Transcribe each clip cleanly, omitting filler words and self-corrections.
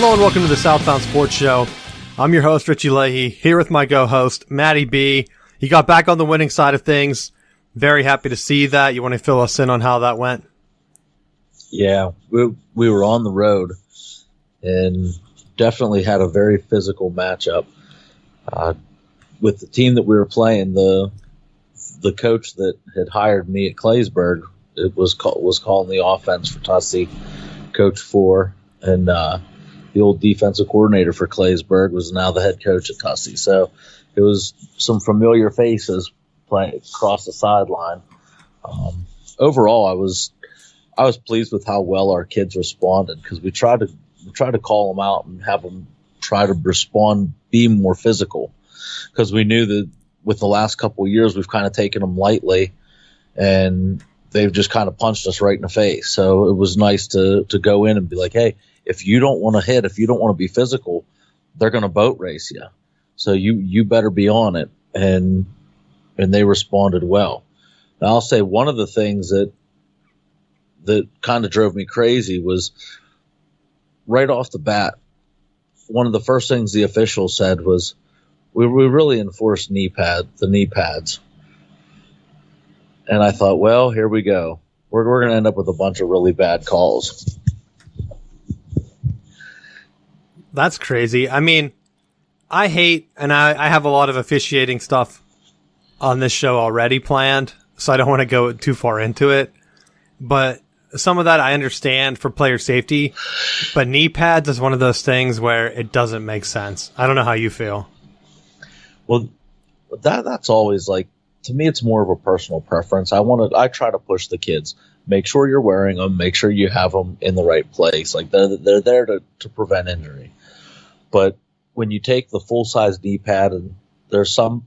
Hello and welcome to the Southbound Sports Show. I'm your host, Richie Leahy, here with my co-host, Matty B. He got back on the winning side of things. Very happy to see that. You want to fill us in on how that went? Yeah, we were on the road and definitely had a very physical matchup. With the team that we were playing, the coach that had hired me at Claysburg was calling the offense for Tussey, Coach 4, and the old defensive coordinator for Claysburg was now the head coach at Tussey. So it was some familiar faces playing across the sideline. Overall, I was pleased with how well our kids responded, because we tried to call them out and have them try to respond, be more physical, because we knew that with the last couple of years we've kind of taken them lightly and they've just kind of punched us right in the face. So it was nice to go in and be like, hey, if you don't want to hit, if you don't want to be physical, they're going to boat race you. So you better be on it. And they responded well. Now, I'll say one of the things that kind of drove me crazy was right off the bat, one of the first things the officials said was, we really enforced the knee pads. And I thought, well, here we go. We're going to end up with a bunch of really bad calls. That's crazy. I mean, I hate, and I have a lot of officiating stuff on this show already planned, so I don't want to go too far into it. But some of that I understand for player safety, but knee pads is one of those things where it doesn't make sense. I don't know how you feel. Well, that's always like, to me, it's more of a personal preference. I try to push the kids. Make sure you're wearing them. Make sure you have them in the right place. Like they're there to prevent injury. But when you take the full size knee pad, and there's some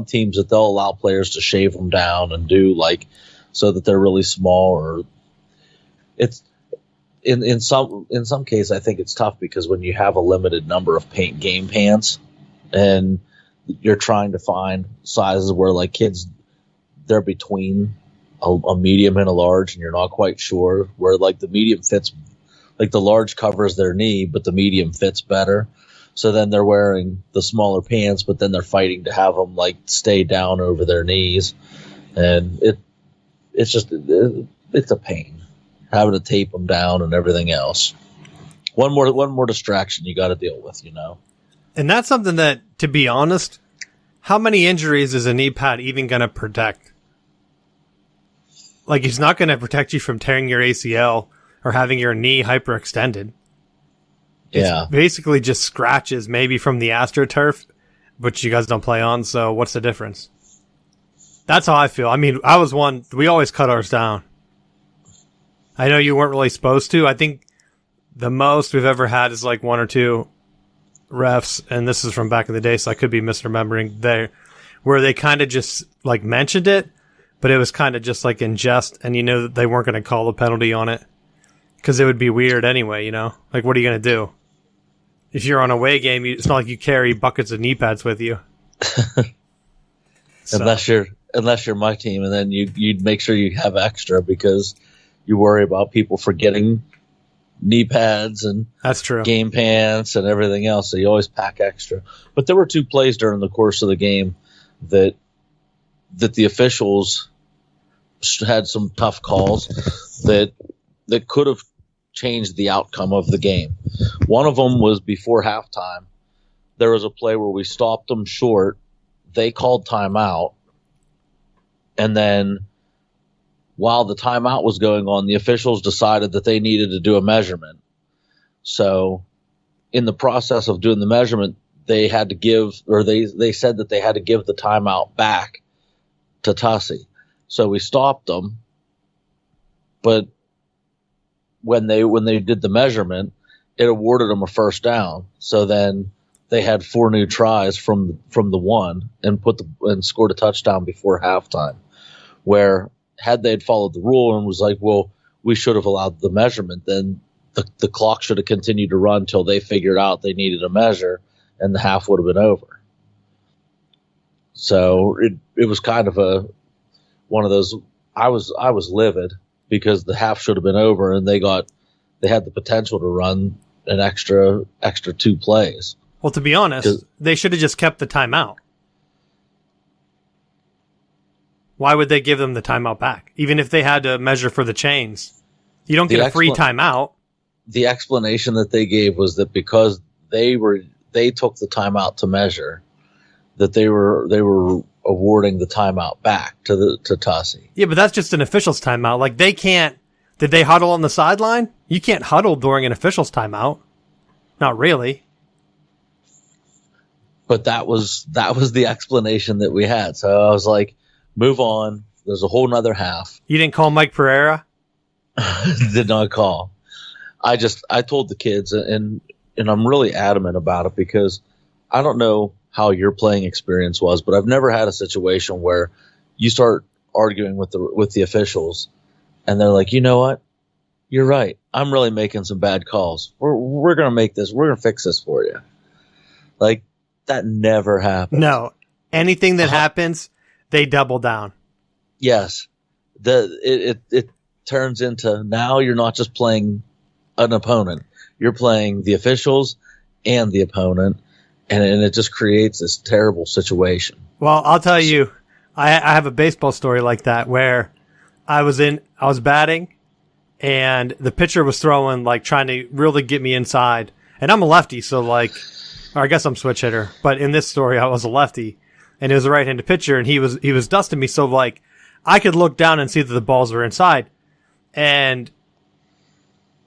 teams that they'll allow players to shave them down and do like so that they're really small, or it's in some case I think it's tough, because when you have a limited number of game pants and you're trying to find sizes where like kids, they're between a medium and a large, and you're not quite sure where like the medium fits, like the large covers their knee, but the medium fits better. So then they're wearing the smaller pants, but then they're fighting to have them like stay down over their knees. And it's a pain having to tape them down and everything else. One more distraction you got to deal with, you know? And that's something that, to be honest, how many injuries is a knee pad even going to protect? Like, it's not going to protect you from tearing your ACL or having your knee hyperextended. Yeah. It's basically just scratches, maybe from the AstroTurf, which you guys don't play on, so what's the difference? That's how I feel. I mean, we always cut ours down. I know you weren't really supposed to. I think the most we've ever had is like one or two refs, and this is from back in the day, so I could be misremembering there, where they kind of just like mentioned it, but it was kind of just like in jest, and you know that they weren't going to call the penalty on it because it would be weird anyway, you know? Like, what are you going to do? If you're on a away game, it's not like you carry buckets of knee pads with you. Unless you're my team, and then you'd make sure you have extra, because you worry about people forgetting knee pads and that's true, game pants and everything else, so you always pack extra. But there were two plays during the course of the game that the officials had some tough calls that could have changed the outcome of the game. One of them was before halftime. There was a play where we stopped them short. They called timeout, and then while the timeout was going on, the officials decided that they needed to do a measurement. So in the process of doing the measurement, they had to give, or they said that they had to give the timeout back to Tussey. So we stopped them, but when they did the measurement, it awarded them a first down. So then they had 4 new tries from the one and scored a touchdown before halftime, where had they followed the rule and was like, well, we should have allowed the measurement, then the clock should have continued to run until they figured out they needed a measure, and the half would have been over. So it was kind of one of those. I was livid because the half should have been over, and they had the potential to run an extra 2 plays. Well, to be honest, they should have just kept the timeout. Why would they give them the timeout back? Even if they had to measure for the chains. You don't get a free timeout. The explanation that they gave was that because they took the timeout to measure, that they were awarding the timeout back to Tussie. Yeah, but that's just an official's timeout. Like, they can't. Did they huddle on the sideline? You can't huddle during an official's timeout. Not really. But that was the explanation that we had. So I was like, move on. There's a whole nother half. You didn't call Mike Pereira? Did not call. I told the kids, and I'm really adamant about it because I don't know how your playing experience was, but I've never had a situation where you start arguing with the officials, and they're like, you know what? You're right. I'm really making some bad calls. We're gonna make this. We're gonna fix this for you. Like, that never happens. No. Anything that happens, they double down. Yes. It turns into, now you're not just playing an opponent. You're playing the officials and the opponent, and it just creates this terrible situation. Well, I'll tell you, I have a baseball story like that where I was batting, and the pitcher was throwing, like, trying to really get me inside. And I'm a lefty, so, like, or I guess I'm switch hitter. But in this story, I was a lefty, and it was a right-handed pitcher, and he was dusting me, so, like, I could look down and see that the balls were inside. And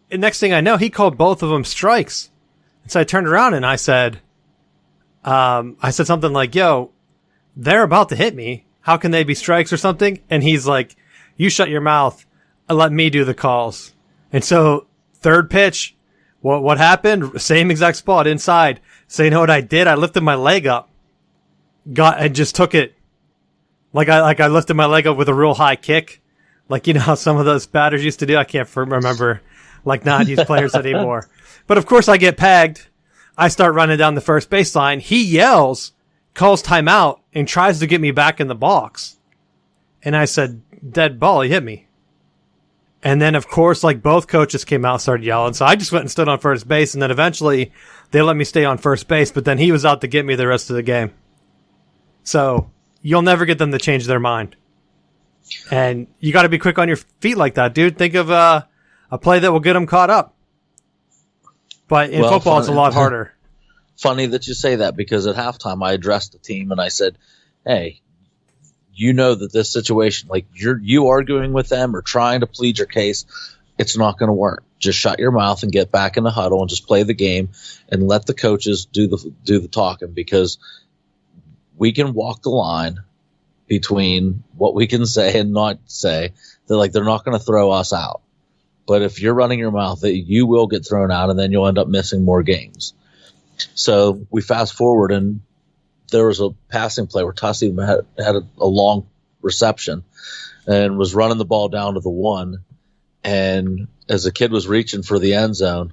the next thing I know, he called both of them strikes. And so I turned around and I said something like, yo, they're about to hit me. How can they be strikes or something? And he's like, you shut your mouth and let me do the calls. And so third pitch, what happened? Same exact spot inside. So you know what I did? I lifted my leg up, and just took it. Like I lifted my leg up with a real high kick. Like, you know how some of those batters used to do? I can't remember, like, not-use players anymore. But, of course, I get pegged. I start running down the first baseline. He yells, calls timeout, and tries to get me back in the box. And I said, dead ball, he hit me. And then, of course, like, both coaches came out and started yelling. So I just went and stood on first base, and then eventually they let me stay on first base. But then he was out to get me the rest of the game. So you'll never get them to change their mind. And you got to be quick on your feet like that, dude. Think of a play that will get them caught up. But in football, it's a lot harder. Funny that you say that, because at halftime I addressed the team and I said, hey, you know that this situation, like, you arguing with them or trying to plead your case, it's not going to work. Just shut your mouth and get back in the huddle and just play the game and let the coaches do the talking, because we can walk the line between what we can say and not say. They're not going to throw us out. But if you're running your mouth, you will get thrown out, and then you'll end up missing more games. So we fast forward, and there was a passing play where Tussie had a long reception and was running the ball down to the 1. And as the kid was reaching for the end zone,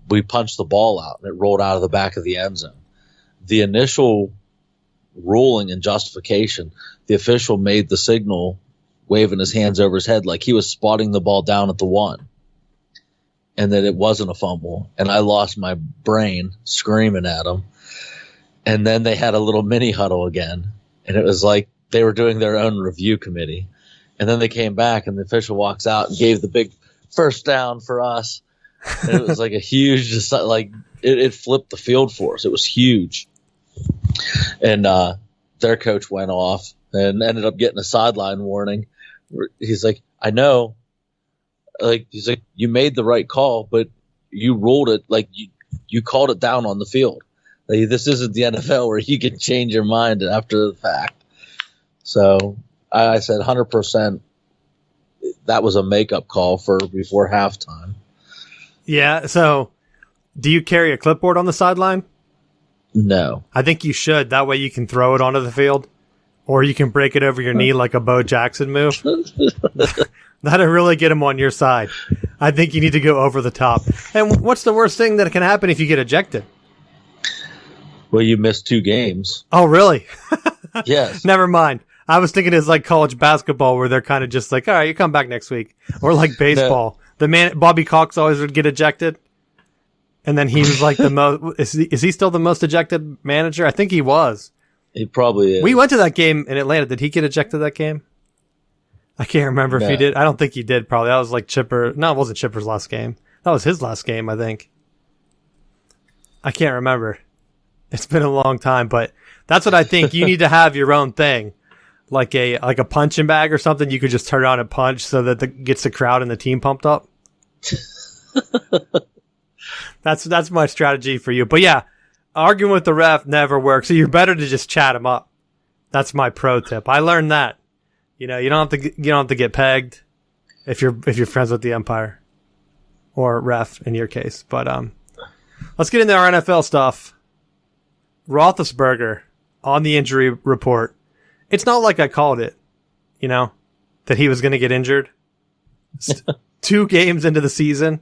we punched the ball out, and it rolled out of the back of the end zone. The initial ruling and justification, the official made the signal waving his hands over his head like he was spotting the ball down at the 1, and that it wasn't a fumble. And I lost my brain screaming at him. And then they had a little mini huddle again, and it was like they were doing their own review committee. And then they came back, and the official walks out and gave the big first down for us. And it was like a huge, just like it flipped the field for us. It was huge. And their coach went off and ended up getting a sideline warning. He's like, I know. Like, he's like, you made the right call, but you ruled it, like, you called it down on the field. Like, this isn't the NFL where you can change your mind after the fact. So I said 100% that was a makeup call for before halftime. Yeah, so do you carry a clipboard on the sideline? No. I think you should. That way you can throw it onto the field, or you can break it over your knee like a Bo Jackson move. That'll really get him on your side. I think you need to go over the top. And what's the worst thing that can happen if you get ejected? Well, you missed 2 games. Oh, really? Yes. Never mind. I was thinking it's like college basketball where they're kind of just like, all right, you come back next week. Or like baseball. No. Bobby Cox always would get ejected. And then he was like the most. Is he still the most ejected manager? I think he was. He probably is. We went to that game in Atlanta. Did he get ejected that game? I can't remember if he did. I don't think he did, probably. That was like Chipper. No, it wasn't Chipper's last game. That was his last game, I think. I can't remember. It's been a long time, but that's what I think. You need to have your own thing. Like a punching bag or something you could just turn on and punch so that gets the crowd and the team pumped up. That's my strategy for you. But yeah, arguing with the ref never works. So you're better to just chat him up. That's my pro tip. I learned that. You don't have to get pegged if you're friends with the umpire or ref in your case. But let's get into our NFL stuff. Roethlisberger on the injury report. It's not like I called it, that he was going to get injured. 2 games into the season.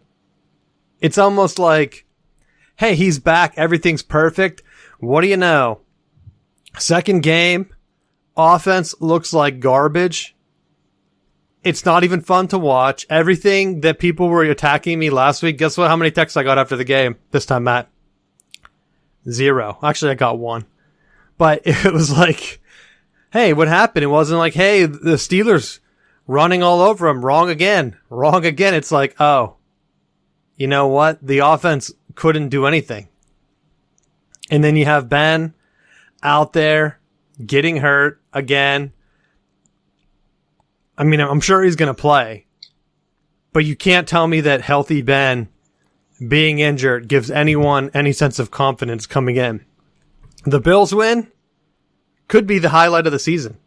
It's almost like, hey, he's back. Everything's perfect. What do you know? Second game, offense looks like garbage. It's not even fun to watch. Everything that people were attacking me last week, guess what? How many texts I got after the game this time, Matt? 0. Actually, I got 1. But it was like, hey, what happened? It wasn't like, hey, the Steelers running all over him. Wrong again. It's like, oh, you know what? The offense couldn't do anything. And then you have Ben out there getting hurt again. I mean, I'm sure he's going to play, but you can't tell me that healthy Ben being injured gives anyone any sense of confidence coming in. The Bills win could be the highlight of the season.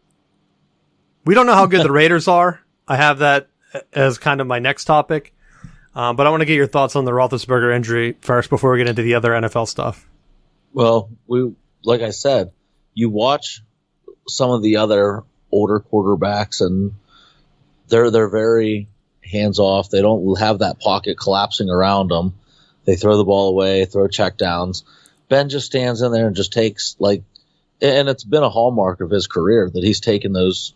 We don't know how good the Raiders are. I have that as kind of my next topic. But I want to get your thoughts on the Roethlisberger injury first before we get into the other NFL stuff. Well, like I said, you watch some of the other older quarterbacks and they're very hands off. They don't have that pocket collapsing around them. They throw the ball away, throw checkdowns. Ben just stands in there and just takes and it's been a hallmark of his career that he's taken those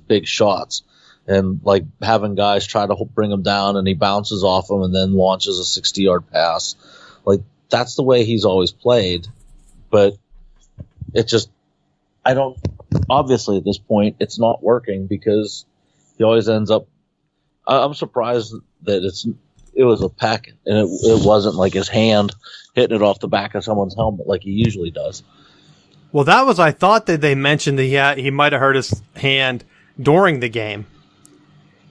big shots. And like having guys try to bring him down and he bounces off him and then launches a 60-yard pass. Like that's the way he's always played. But it just, obviously at this point it's not working because he always ends up, I'm surprised that it was a peck and it wasn't like his hand hitting it off the back of someone's helmet like he usually does. Well, I thought that they mentioned that he might have hurt his hand during the game.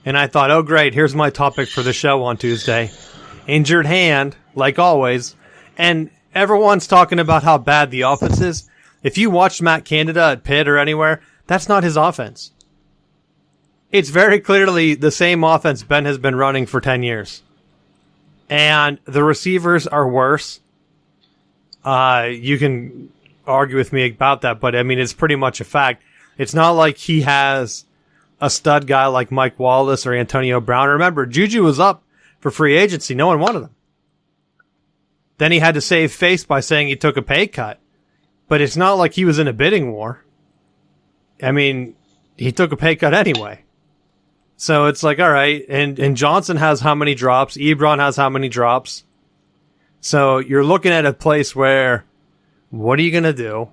And I thought, oh, great, here's my topic for the show on Tuesday. Injured hand, like always. And everyone's talking about how bad the offense is. If you watch Matt Canada at Pitt or anywhere, that's not his offense. It's very clearly the same offense Ben has been running for 10 years. And the receivers are worse. You can argue with me about that, but I mean, it's pretty much a fact. It's not like he has a stud guy like Mike Wallace or Antonio Brown. Remember, Juju was up for free agency. No one wanted him. Then he had to save face by saying he took a pay cut. But it's not like he was in a bidding war. I mean, he took a pay cut anyway. So it's like, all right. And Johnson has how many drops? Ebron has how many drops? So you're looking at a place where, what are you going to do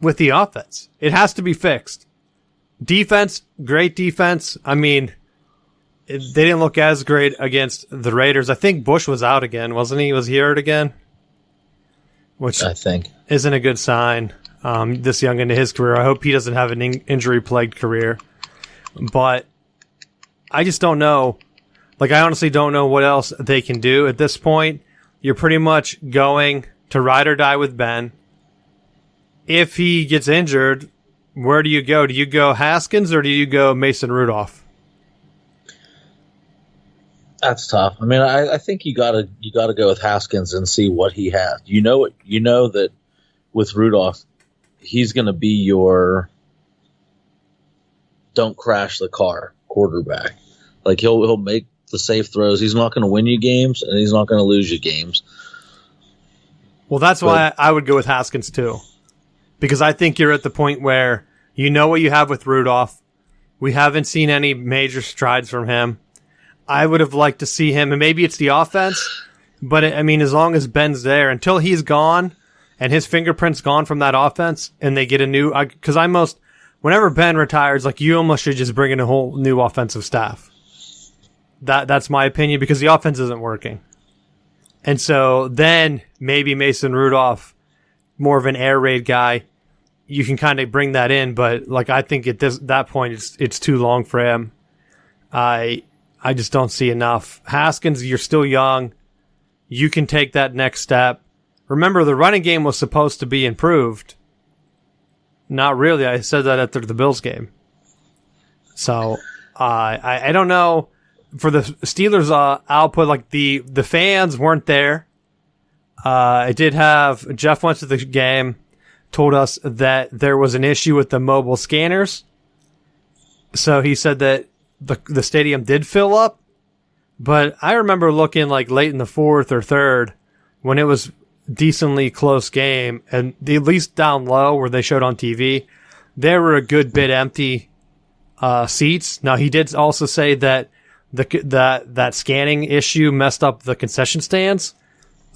with the offense? It has to be fixed. Defense, great defense. I mean, they didn't look as great against the Raiders. I think Bush was out again, wasn't he? Was he hurt again? Which I think isn't a good sign this young into his career. I hope he doesn't have an injury-plagued career. But I just don't know. Like, I honestly don't know what else they can do at this point. You're pretty much going to ride or die with Ben. If he gets injured, where do you go? Do you go Haskins or do you go Mason Rudolph? That's tough. I mean, I think you gotta go with Haskins and see what he has. You know that with Rudolph, he's gonna be your don't crash the car quarterback. Like he'll make the safe throws. He's not gonna win you games and he's not gonna lose you games. Well, that's why I would go with Haskins too. Because I think you're at the point where you know what you have with Rudolph. We haven't seen any major strides from him. I would have liked to see him, and maybe it's the offense, But I mean, as long as Ben's there, until he's gone and his fingerprint's gone from that offense, and they get a new, because whenever Ben retires, like, you almost should just bring in a whole new offensive staff. That's my opinion, because the offense isn't working. And so then maybe Mason Rudolph, more of an air raid guy, you can kind of bring that in, but like, I think at that point it's too long for him. I just don't see enough. Haskins, you're still young. You can take that next step. Remember, the running game was supposed to be improved. Not really. I said that after the Bills game. So I don't know. For the Steelers output, like the fans weren't there. I did have Jeff went to the game, told us that there was an issue with the mobile scanners. So he said that the stadium did fill up. But I remember looking like late in the fourth or third when it was decently close game, and at least down low where they showed on TV, there were a good bit empty seats. Now, he did also say that that scanning issue messed up the concession stands.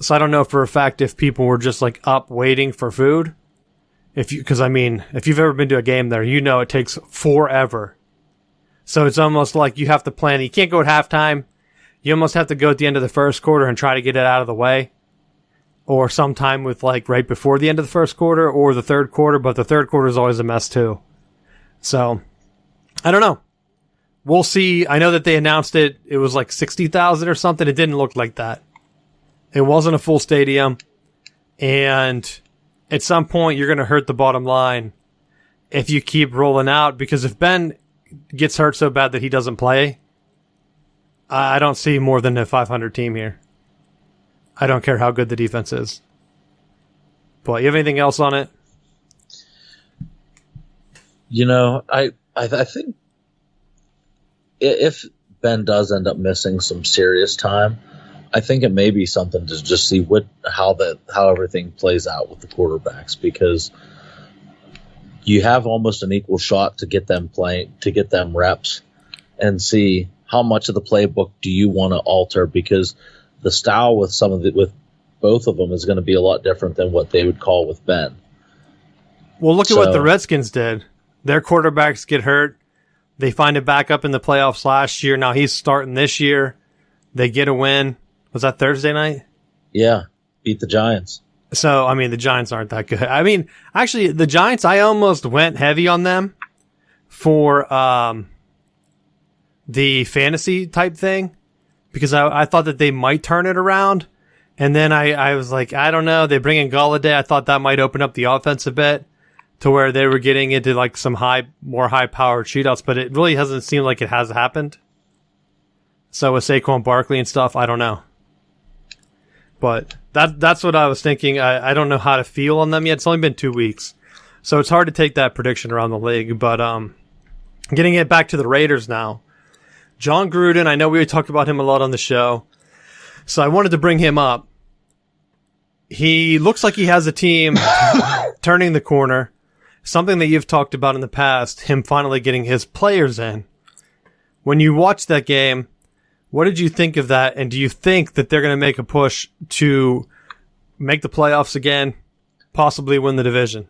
So I don't know for a fact if people were just like up waiting for food. Because I mean, if you've ever been to a game there, you know it takes forever. So it's almost like you have to plan. You can't go at halftime. You almost have to go at the end of the first quarter and try to get it out of the way. Or sometime with like right before the end of the first quarter or the third quarter, but the third quarter is always a mess too. So I don't know. We'll see. I know that they announced it. It was like 60,000 or something. It didn't look like that. It wasn't a full stadium. And at some point, you're going to hurt the bottom line if you keep rolling out. Because if Ben gets hurt so bad that he doesn't play, I don't see more than a 500 team here. I don't care how good the defense is. But you have anything else on it? You know, I think if Ben does end up missing some serious time, I think it may be something to just see how everything plays out with the quarterbacks, because you have almost an equal shot to get them reps and see how much of the playbook do you want to alter, because the style with both of them is going to be a lot different than what they would call with Ben. Well, look at what the Redskins did. Their quarterbacks get hurt. They find it back up in the playoffs last year. Now he's starting this year. They get a win. Was that Thursday night? Yeah, beat the Giants. So, I mean, the Giants aren't that good. I mean, actually, the Giants, I almost went heavy on them for the fantasy type thing, because I thought that they might turn it around. And then I was like, I don't know. They bring in Galladay. I thought that might open up the offense a bit to where they were getting into like some more high-powered shootouts, but it really hasn't seemed like it has happened. So with Saquon Barkley and stuff, I don't know. But that's what I was thinking. I don't know how to feel on them yet. It's only been 2 weeks. So it's hard to take that prediction around the league. But getting it back to the Raiders now. Jon Gruden, I know we talked about him a lot on the show. So I wanted to bring him up. He looks like he has a team turning the corner. Something that you've talked about in the past, him finally getting his players in. When you watched that game, what did you think of that? And do you think that they're going to make a push to make the playoffs again, possibly win the division?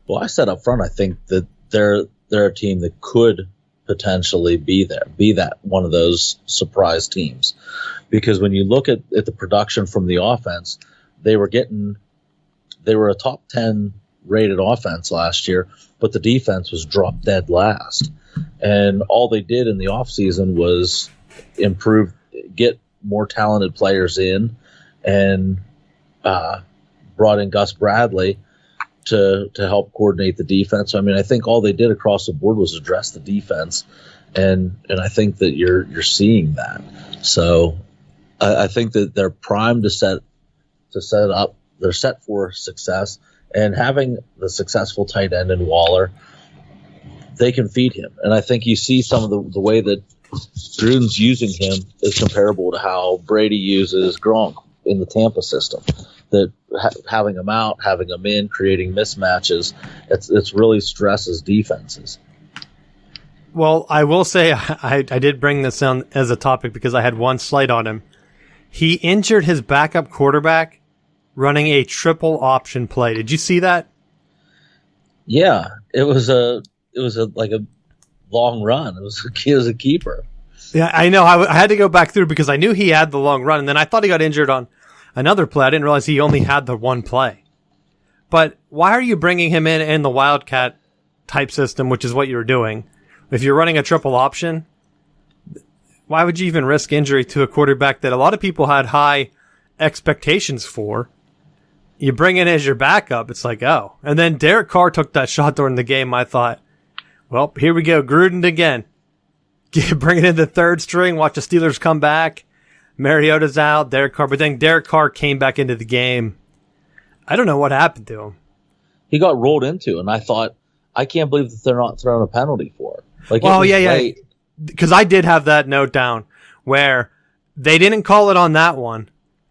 Well, I said up front, I think that they're a team that could potentially be that one of those surprise teams. Because when you look at the production from the offense, they were a top 10 rated offense last year, but the defense was drop dead last. And all they did in the offseason was improve, get more talented players in, and brought in Gus Bradley to help coordinate the defense. I mean, I think all they did across the board was address the defense, and I think that you're seeing that. So I think that they're primed to set up. They're set for success, and having the successful tight end in Waller, they can feed him. And I think you see some of the way that Gruden's using him is comparable to how Brady uses Gronk in the Tampa system. That having him out, having him in, creating mismatches, it's really stresses defenses. Well, I will say I did bring this on as a topic because I had one slight on him. he injured his backup quarterback running a triple option play. Did you see that? Yeah, it was a long run. It was a keeper. Yeah, I know. I had to go back through because I knew he had the long run, and then I thought he got injured on another play. I didn't realize he only had the one play. But why are you bringing him in the Wildcat type system, which is what you were doing? If you're running a triple option, why would you even risk injury to a quarterback that a lot of people had high expectations for? You bring in as your backup, it's like, oh. And then Derek Carr took that shot during the game. I thought, well, here we go. Gruden again. Bring it in the third string. Watch the Steelers come back. Mariota's out. Derek Carr. But then Derek Carr came back into the game. I don't know what happened to him. He got rolled into, and I thought, I can't believe that they're not throwing a penalty for it. Like, well, yeah. Because I did have that note down where they didn't call it on that one,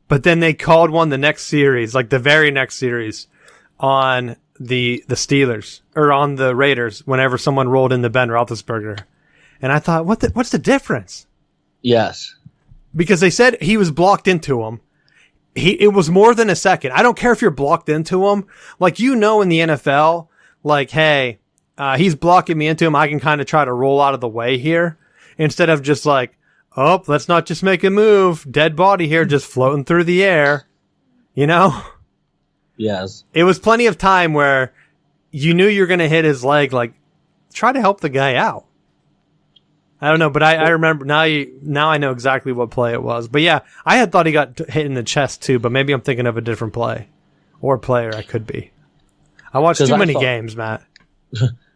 but then they called one the next series, like the very next series, on the Steelers or on the Raiders whenever someone rolled into Ben Roethlisberger. And I thought, what's the difference? Yes. Because they said he was blocked into him. It was more than a second. I don't care if you're blocked into him. Like, in the NFL, like, hey, he's blocking me into him. I can kind of try to roll out of the way here instead of just like, oh, let's not just make a move. Dead body here, just floating through the air. You know? Yes. It was plenty of time where you knew you were going to hit his leg. Like, try to help the guy out. I don't know, but I remember now. Now I know exactly what play it was. But yeah, I had thought he got hit in the chest too. But maybe I'm thinking of a different play or player. I could be. I watched too many games, Matt.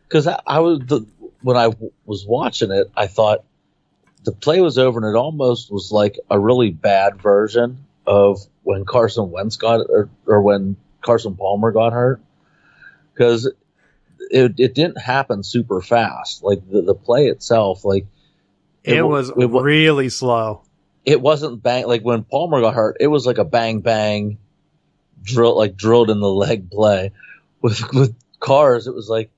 Because when I was watching it, I thought the play was over, and it almost was like a really bad version of when Carson Wentz got or when Carson Palmer got hurt. Because it didn't happen super fast. Like the play itself, like it was really slow. It wasn't bang like when Palmer got hurt. It was like a bang bang drilled in the leg play. With Cars, it was like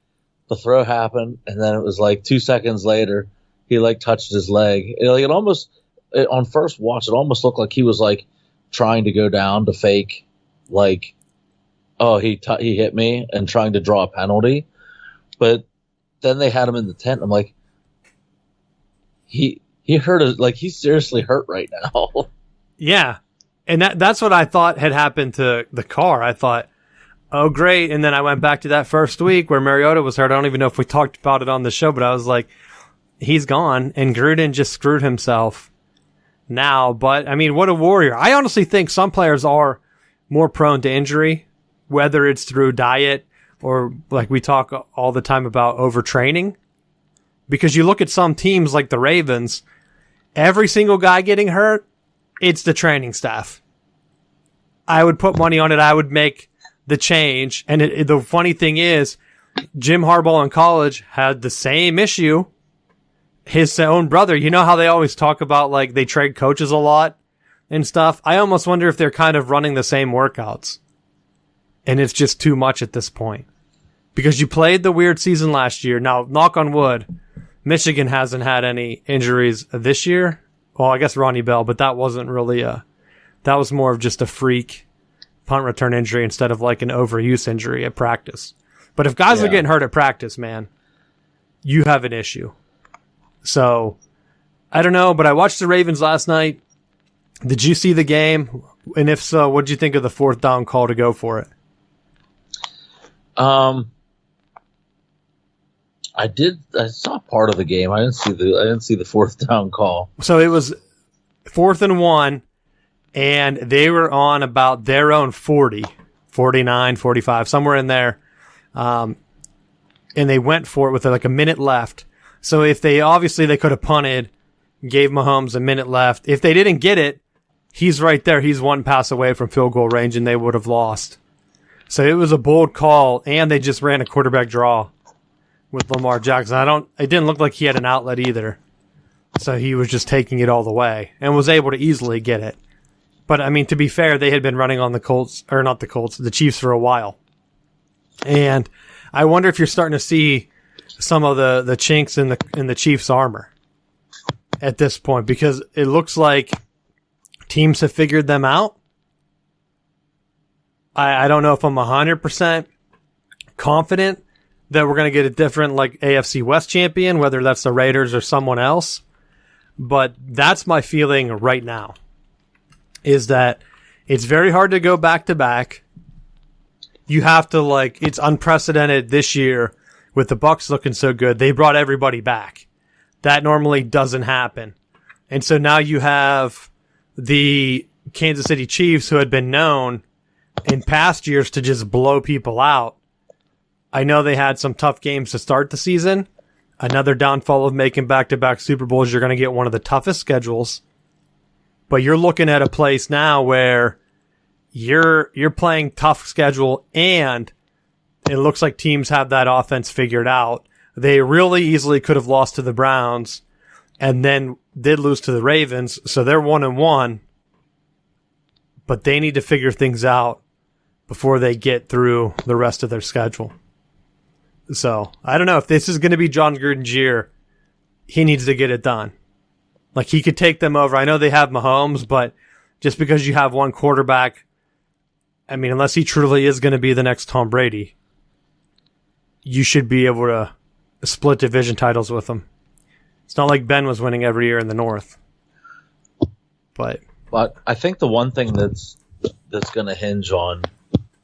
the throw happened, and then it was like 2 seconds later he like touched his leg. It almost on first watch, it almost looked like he was like trying to go down to fake like, oh, he hit me and trying to draw a penalty. But then they had him in the tent. I'm like, he hurt, like he's seriously hurt right now. Yeah. And that's what I thought had happened to the car. I thought, oh, great. And then I went back to that first week where Mariota was hurt. I don't even know if we talked about it on the show, but I was like, he's gone. And Gruden just screwed himself now. But, I mean, what a warrior. I honestly think some players are more prone to injury, whether it's through diet or like we talk all the time about overtraining. Because you look at some teams like the Ravens, every single guy getting hurt, it's the training staff. I would put money on it. I would make the change. And the funny thing is, Jim Harbaugh in college had the same issue. His own brother, you know how they always talk about like they trade coaches a lot and stuff? I almost wonder if they're kind of running the same workouts. And it's just too much at this point. Because you played the weird season last year. Now, knock on wood, Michigan hasn't had any injuries this year. Well, I guess Ronnie Bell, but that wasn't really that was more of just a freak punt return injury instead of like an overuse injury at practice. But if guys are getting hurt at practice, man, you have an issue. So, I don't know, but I watched the Ravens last night. Did you see the game? And if so, what did you think of the fourth down call to go for it? I saw part of the game. I didn't see the fourth down call. So it was 4th and 1, and they were on about their own 40, 49, 45, somewhere in there. And they went for it with like a minute left. So if they could have punted, gave Mahomes a minute left. If they didn't get it, he's right there. He's one pass away from field goal range, and they would have lost. So it was a bold call, and they just ran a quarterback draw with Lamar Jackson. It didn't look like he had an outlet either. So he was just taking it all the way and was able to easily get it. But I mean, to be fair, they had been running on the Chiefs for a while. And I wonder if you're starting to see some of the chinks in the Chiefs' armor at this point, because it looks like teams have figured them out. I don't know if I'm 100% confident that we're going to get a different like AFC West champion, whether that's the Raiders or someone else. But that's my feeling right now, is that it's very hard to go back to back. You have to it's unprecedented this year with the Bucs looking so good. They brought everybody back. That normally doesn't happen. And so now you have the Kansas City Chiefs, who had been known in past years to just blow people out. I know they had some tough games to start the season. Another downfall of making back-to-back Super Bowls, you're going to get one of the toughest schedules. But you're looking at a place now where you're playing tough schedule, and it looks like teams have that offense figured out. They really easily could have lost to the Browns and then did lose to the Ravens, so they're 1-1. But they need to figure things out before they get through the rest of their schedule. So, I don't know. If this is going to be Jon Gruden's year, he needs to get it done. Like, he could take them over. I know they have Mahomes, but just because you have one quarterback, I mean, unless he truly is going to be the next Tom Brady, you should be able to split division titles with him. It's not like Ben was winning every year in the North. But I think the one thing that's going to hinge on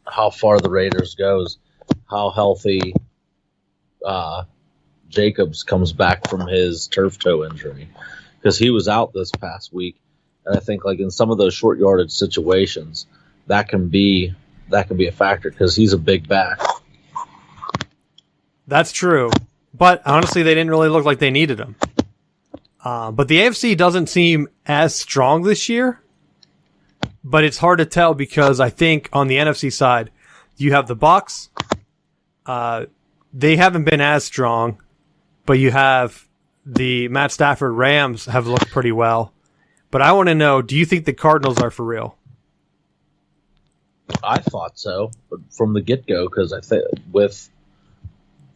how far the Raiders goes, how healthy Jacobs comes back from his turf toe injury, because he was out this past week, and I think in some of those short yardage situations, that can be a factor because he's a big back. That's true, but honestly, they didn't really look like they needed him. But the AFC doesn't seem as strong this year, but it's hard to tell because I think on the NFC side, you have the Bucs. They haven't been as strong, but you have the Matt Stafford Rams have looked pretty well. But I want to know, do you think the Cardinals are for real? I thought so from the get-go, because I think with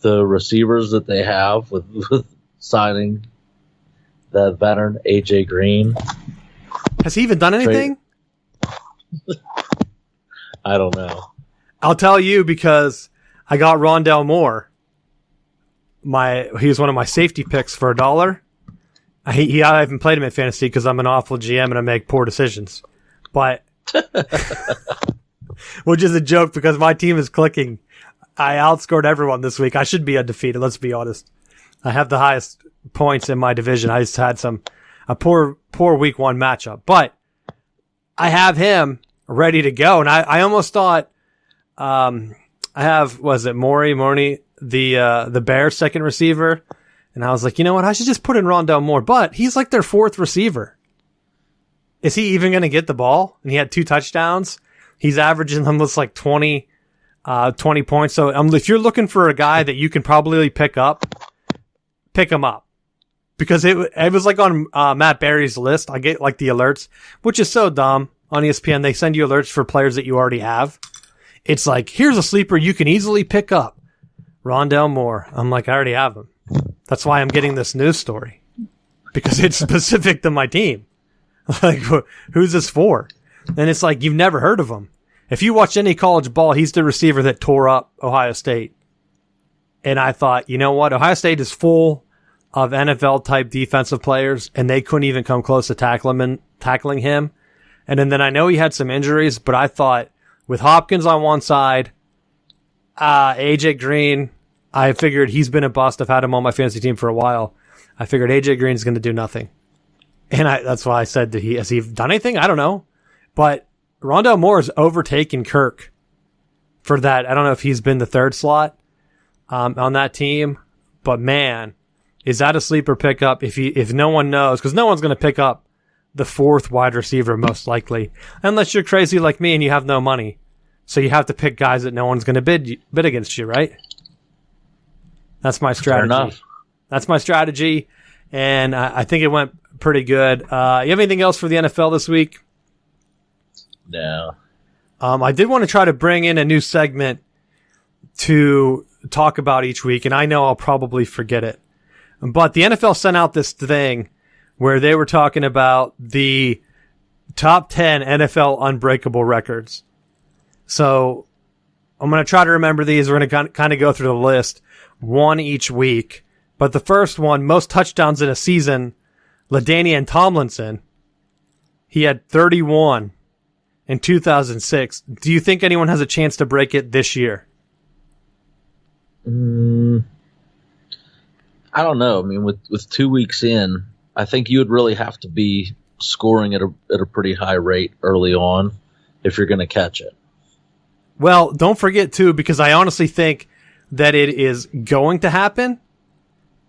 the receivers that they have, with signing the veteran A.J. Green. Has he even done anything? I don't know. I'll tell you, because I got Rondale Moore. He was one of my safety picks for $1. I haven't played him in fantasy because I'm an awful GM and I make poor decisions. But, which is a joke because my team is clicking. I outscored everyone this week. I should be undefeated, let's be honest. I have the highest points in my division. I just had a poor week one matchup. But I have him ready to go. And I almost thought, I have, Morey, the Bears second receiver. And I was like, you know what? I should just put in Rondale Moore. But he's like their fourth receiver. Is he even going to get the ball? And he had 2 touchdowns. He's averaging almost 20 points. So if you're looking for a guy that you can probably pick him up. Because it was on Matt Berry's list. I get the alerts, which is so dumb. On ESPN, they send you alerts for players that you already have. It's here's a sleeper you can easily pick up. Rondale Moore. I'm I already have him. That's why I'm getting this news story. Because it's specific to my team. Who's this for? And it's you've never heard of him. If you watch any college ball, he's the receiver that tore up Ohio State. And I thought, you know what? Ohio State is full of NFL-type defensive players, and they couldn't even come close to tackling him. And then I know he had some injuries, but I thought with Hopkins on one side, AJ Green, I figured he's been a bust. I've had him on my fantasy team for a while. I figured AJ Green's going to do nothing. And that's why I said, has he done anything? I don't know. But Rondale Moore has overtaken Kirk for that. I don't know if he's been the third slot on that team. But man, is that a sleeper pickup if no one knows? Because no one's going to pick up the fourth wide receiver, most likely. Unless you're crazy like me and you have no money. So you have to pick guys that no one's going to bid against you, right? That's my strategy. Fair enough. That's my strategy. And I think it went pretty good. You have anything else for the NFL this week? No. I did want to try to bring in a new segment to talk about each week, and I know I'll probably forget it. But the NFL sent out this thing where they were talking about the top 10 NFL unbreakable records. So I'm going to try to remember these. We're going to kind of go through the list, one each week. But the first one, most touchdowns in a season, LaDainian Tomlinson. He had 31 in 2006. Do you think anyone has a chance to break it this year? I don't know. I mean, with 2 weeks in, I think you would really have to be scoring at a pretty high rate early on if you're going to catch it. Well, don't forget, too, because I honestly think that it is going to happen,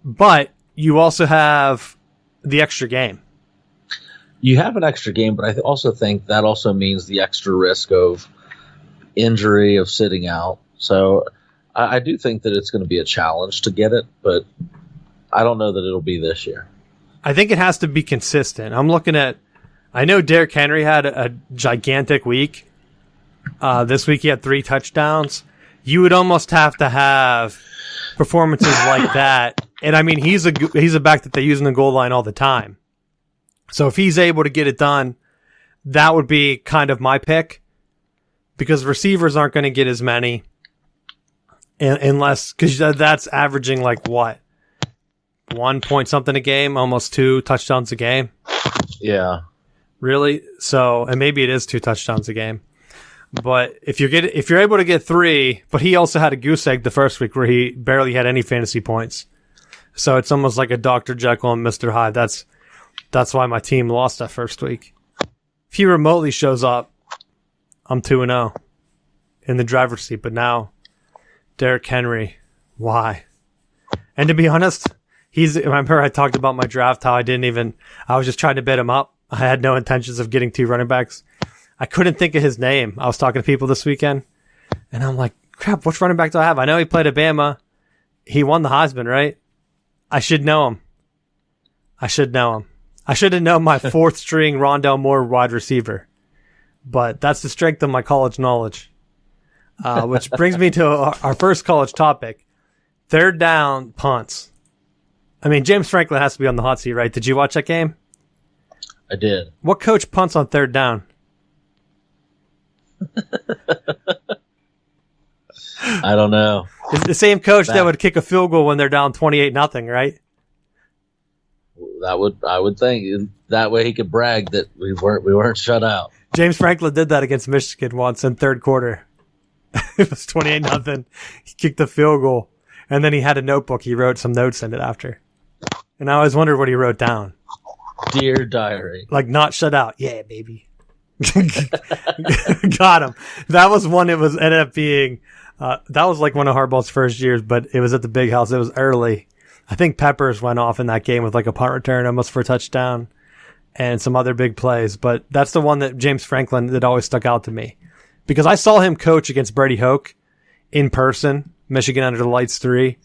but you also have the extra game. You have an extra game, but I also think that also means the extra risk of injury, of sitting out. So I do think that it's going to be a challenge to get it, but I don't know that it'll be this year. I think it has to be consistent. I'm looking at, I know Derrick Henry had a gigantic week. This week he had 3 touchdowns. You would almost have to have performances like that. And I mean, he's a back that they use in the goal line all the time. So if he's able to get it done, that would be kind of my pick, because receivers aren't going to get as many unless, because that's averaging like what? 1 point something a game, almost 2 touchdowns a game. Yeah. Really? So, and maybe it is 2 touchdowns a game. But if you're able to get 3, but he also had a goose egg the first week where he barely had any fantasy points. So it's almost like a Dr. Jekyll and Mr. Hyde. That's why my team lost that first week. If he remotely shows up, I'm 2-0 in the driver's seat. But now, Derrick Henry, why? And to be honest, remember I talked about my draft, how I was just trying to bet him up. I had no intentions of getting 2 running backs. I couldn't think of his name. I was talking to people this weekend, and I'm like, crap, which running back do I have? I know he played at Bama. He won the Heisman, right? I should know him. I should have known my 4th string Rondell Moore wide receiver. But that's the strength of my college knowledge. Which brings me to our first college topic. 3rd down punts. I mean, James Franklin has to be on the hot seat, right? Did you watch that game? I did. What coach punts on 3rd down? I don't know. It's the same coach that would kick a field goal when they're down 28-0, right? I would think that way he could brag that we weren't shut out. James Franklin did that against Michigan once in 3rd quarter. It was 28-0. He kicked the field goal, and then he had a notebook. He wrote some notes in it after. And I always wondered what he wrote down. Dear diary. Like, not shut out. Yeah, baby. Got him. That was one. It ended up being, that was like one of Harbaugh's first years, but it was at the big house. It was early. I think Peppers went off in that game with like a punt return almost for a touchdown and some other big plays. But that's the one that James Franklin that always stuck out to me, because I saw him coach against Brady Hoke in person, Michigan under the lights 3.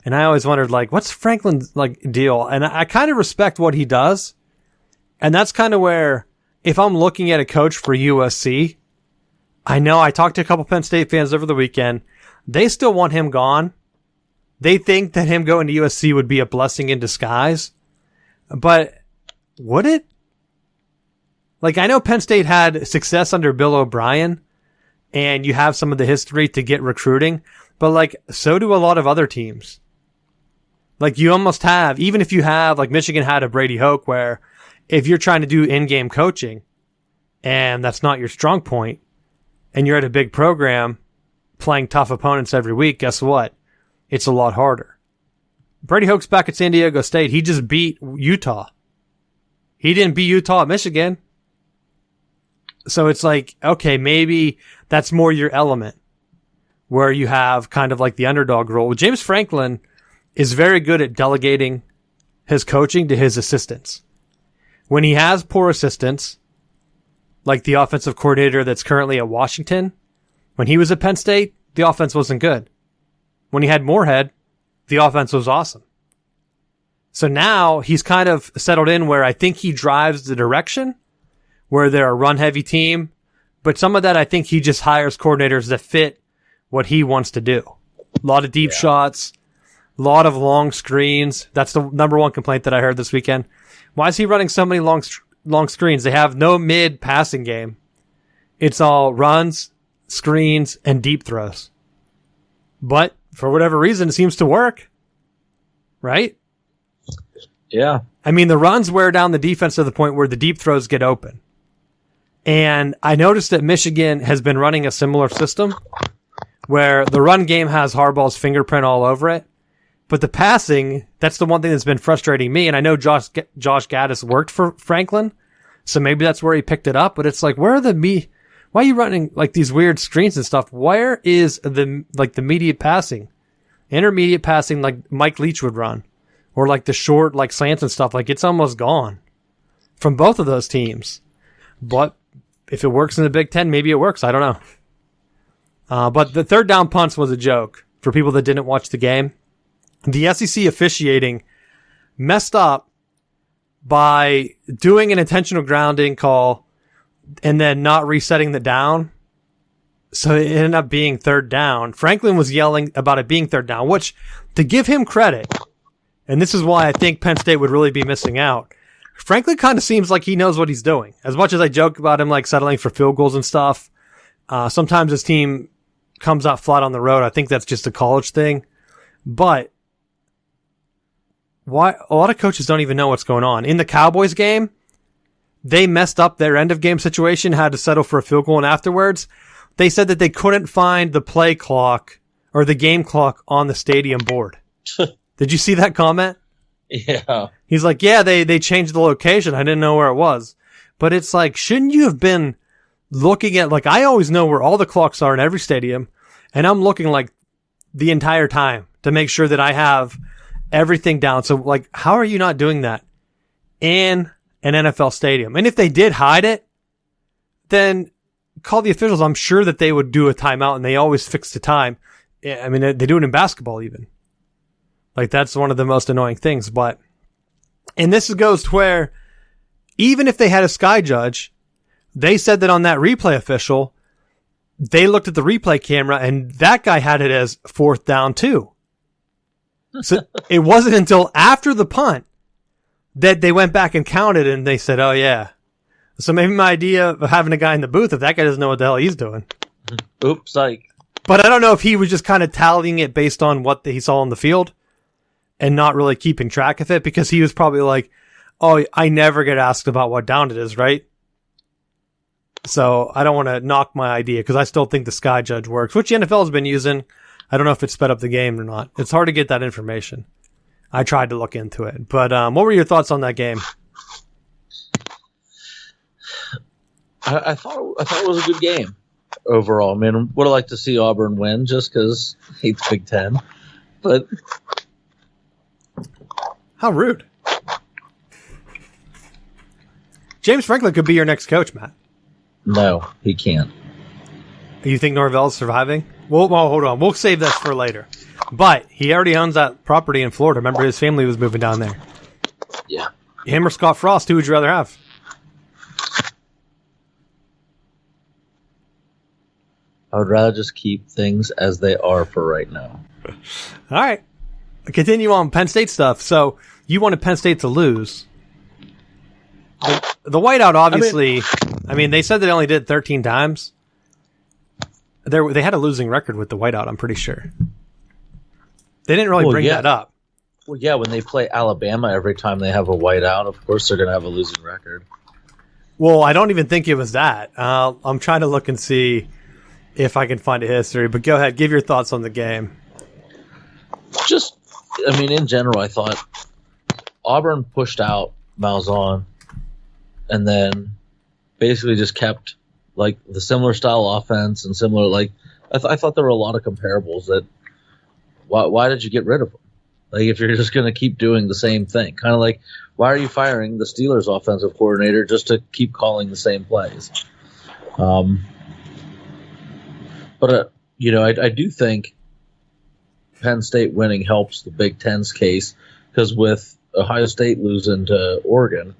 And I always wondered, like, what's Franklin's like deal? And I kind of respect what he does. And that's kind of where, if I'm looking at a coach for USC, I know I talked to a couple Penn State fans over the weekend. They still want him gone. They think that him going to USC would be a blessing in disguise. But would it? Like, I know Penn State had success under Bill O'Brien, and you have some of the history to get recruiting, but like, so do a lot of other teams. Like, you almost have, even if you have, like Michigan had a Brady Hoke, where if you're trying to do in-game coaching and that's not your strong point, and you're at a big program playing tough opponents every week, guess what? It's a lot harder. Brady Hoke's back at San Diego State. He just beat Utah. He didn't beat Utah at Michigan. So it's like, okay, maybe that's more your element, where you have kind of like the underdog role. James Franklin is very good at delegating his coaching to his assistants. When he has poor assistants, like the offensive coordinator that's currently at Washington, when he was at Penn State, the offense wasn't good. When he had Moorhead, the offense was awesome. So now he's kind of settled in where I think he drives the direction, where they're a run-heavy team. But some of that, I think he just hires coordinators that fit what he wants to do. A lot of deep shots, a lot of long screens. That's the number one complaint that I heard this weekend. Why is he running so many long long screens. They have no mid passing game. It's all runs, screens, and deep throws. But for whatever reason, it seems to work. Right? Yeah. I mean, the runs wear down the defense to the point where the deep throws get open. And I noticed that Michigan has been running a similar system where the run game has Harbaugh's fingerprint all over it. But the passing, that's the one thing that's been frustrating me. And I know Josh Gaddis worked for Franklin, so maybe that's where he picked it up. But it's like, why are you running like these weird screens and stuff? Where is the immediate passing? Intermediate passing like Mike Leach would run, or like the short like slants and stuff. Like it's almost gone from both of those teams. But if it works in the Big Ten, maybe it works. I don't know. But the third down punts was a joke for people that didn't watch the game. The SEC officiating messed up by doing an intentional grounding call and then not resetting the down. So it ended up being third down. Franklin was yelling about it being third down, which, to give him credit, and this is why I think Penn State would really be missing out, Franklin kind of seems like he knows what he's doing. As much as I joke about him like settling for field goals and stuff, sometimes his team comes out flat on the road. I think that's just a college thing. But why a lot of coaches don't even know what's going on. In the Cowboys game, they messed up their end of game situation, had to settle for a field goal, and afterwards they said that they couldn't find the play clock or the game clock on the stadium board. Did you see that comment? Yeah. He's like, yeah, they changed the location. I didn't know where it was. But it's like, shouldn't you have been looking at, like, I always know where all the clocks are in every stadium, and I'm looking like the entire time to make sure that I have everything down. So like, how are you not doing that in an NFL stadium? And if they did hide it, then call the officials. I'm sure that they would do a timeout, and they always fix the time. I mean, they do it in basketball even. Like, that's one of the most annoying things. But, and this goes to where, even if they had a sky judge, they said that on that replay official, they looked at the replay camera and that guy had it as fourth down too. So it wasn't until after the punt that they went back and counted and they said, oh yeah. So maybe my idea of having a guy in the booth, if that guy doesn't know what the hell he's doing. Oops, psych. But I don't know if he was just kind of tallying it based on what he saw on the field and not really keeping track of it, because he was probably like, oh, I never get asked about what down it is, right? So I don't want to knock my idea, because I still think the sky judge works, which the NFL has been using. I don't know if it sped up the game or not. It's hard to get that information. I tried to look into it. But what were your thoughts on that game? I thought it was a good game overall. I mean, would have liked to see Auburn win just because I hate the Big Ten. But how rude. James Franklin could be your next coach, Matt. No, he can't. You think Norvell's surviving? Well, hold on. We'll save that for later. But he already owns that property in Florida. Remember, his family was moving down there. Yeah. Him or Scott Frost, who would you rather have? I would rather just keep things as they are for right now. All right. Continue on Penn State stuff. So you wanted Penn State to lose. The whiteout, obviously, I mean, they said they only did 13 times. They had a losing record with the whiteout, I'm pretty sure. They didn't really bring that up. Well, yeah, when they play Alabama every time they have a whiteout, of course they're going to have a losing record. Well, I don't even think it was that. I'm trying to look and see if I can find a history, but go ahead. Give your thoughts on the game. Just, I mean, in general, I thought Auburn pushed out Malzahn and then basically just kept like the similar style offense and similar, like, I thought there were a lot of comparables that why did you get rid of them? Like, if you're just going to keep doing the same thing, kind of like, why are you firing the Steelers offensive coordinator just to keep calling the same plays? But, you know, I do think Penn State winning helps the Big Ten's case, because with Ohio State losing to Oregon,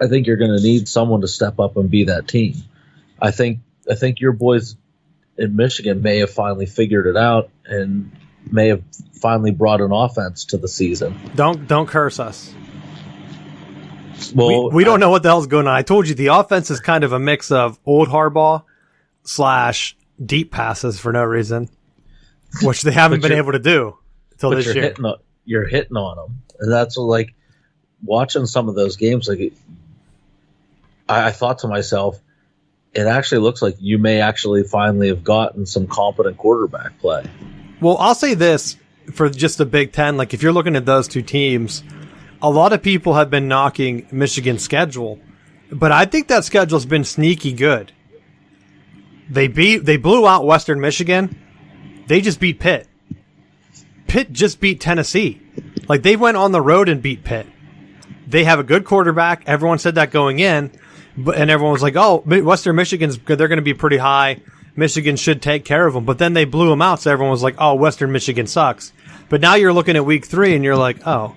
I think you're going to need someone to step up and be that team. I think your boys in Michigan may have finally figured it out and may have finally brought an offense to the season. Don't curse us. Well, we don't know what the hell's going on. I told you the offense is kind of a mix of old Harbaugh / deep passes for no reason, which they haven't been able to do until this year. You're hitting on them, and that's like watching some of those games. Like I thought to myself, it actually looks like you may actually finally have gotten some competent quarterback play. Well, I'll say this for just the Big Ten. Like, if you're looking at those two teams, a lot of people have been knocking Michigan's schedule, but I think that schedule's been sneaky good. They blew out Western Michigan. They just beat Pitt. Pitt just beat Tennessee. Like, they went on the road and beat Pitt. They have a good quarterback. Everyone said that going in, and everyone was like, oh, Western Michigan's good. They're going to be pretty high. Michigan should take care of them. But then they blew them out, so everyone was like, oh, Western Michigan sucks. But now you're looking at week 3, and you're like, oh,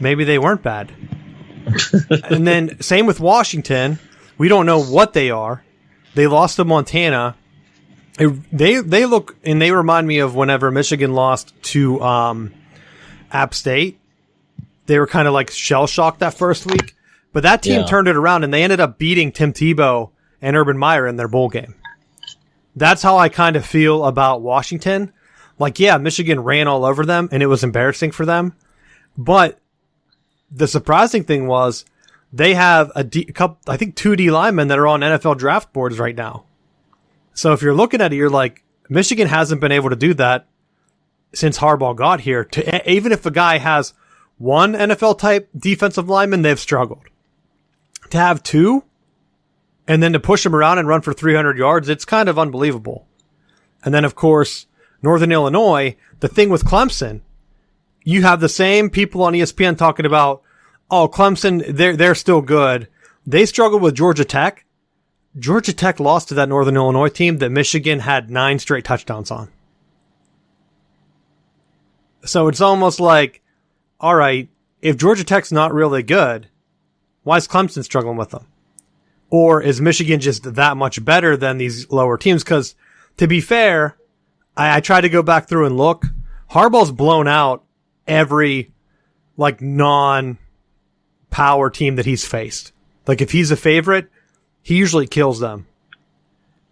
maybe they weren't bad. And then same with Washington. We don't know what they are. They lost to Montana. They look, and they remind me of whenever Michigan lost to App State. They were kind of like shell-shocked that first week. But that team turned it around, and they ended up beating Tim Tebow and Urban Meyer in their bowl game. That's how I kind of feel about Washington. Like, yeah, Michigan ran all over them, and it was embarrassing for them. But the surprising thing was they have I think 2 D linemen that are on NFL draft boards right now. So if you're looking at it, you're like, Michigan hasn't been able to do that since Harbaugh got here. Even if a guy has one NFL-type defensive lineman, they've struggled. To have 2, and then to push them around and run for 300 yards, it's kind of unbelievable. And then, of course, Northern Illinois, the thing with Clemson, you have the same people on ESPN talking about, oh, Clemson, they're still good. They struggled with Georgia Tech. Georgia Tech lost to that Northern Illinois team that Michigan had 9 straight touchdowns on. So it's almost like, all right, if Georgia Tech's not really good, why is Clemson struggling with them? Or is Michigan just that much better than these lower teams? Because, to be fair, I tried to go back through and look. Harbaugh's blown out every, like, non-power team that he's faced. Like, if he's a favorite, he usually kills them.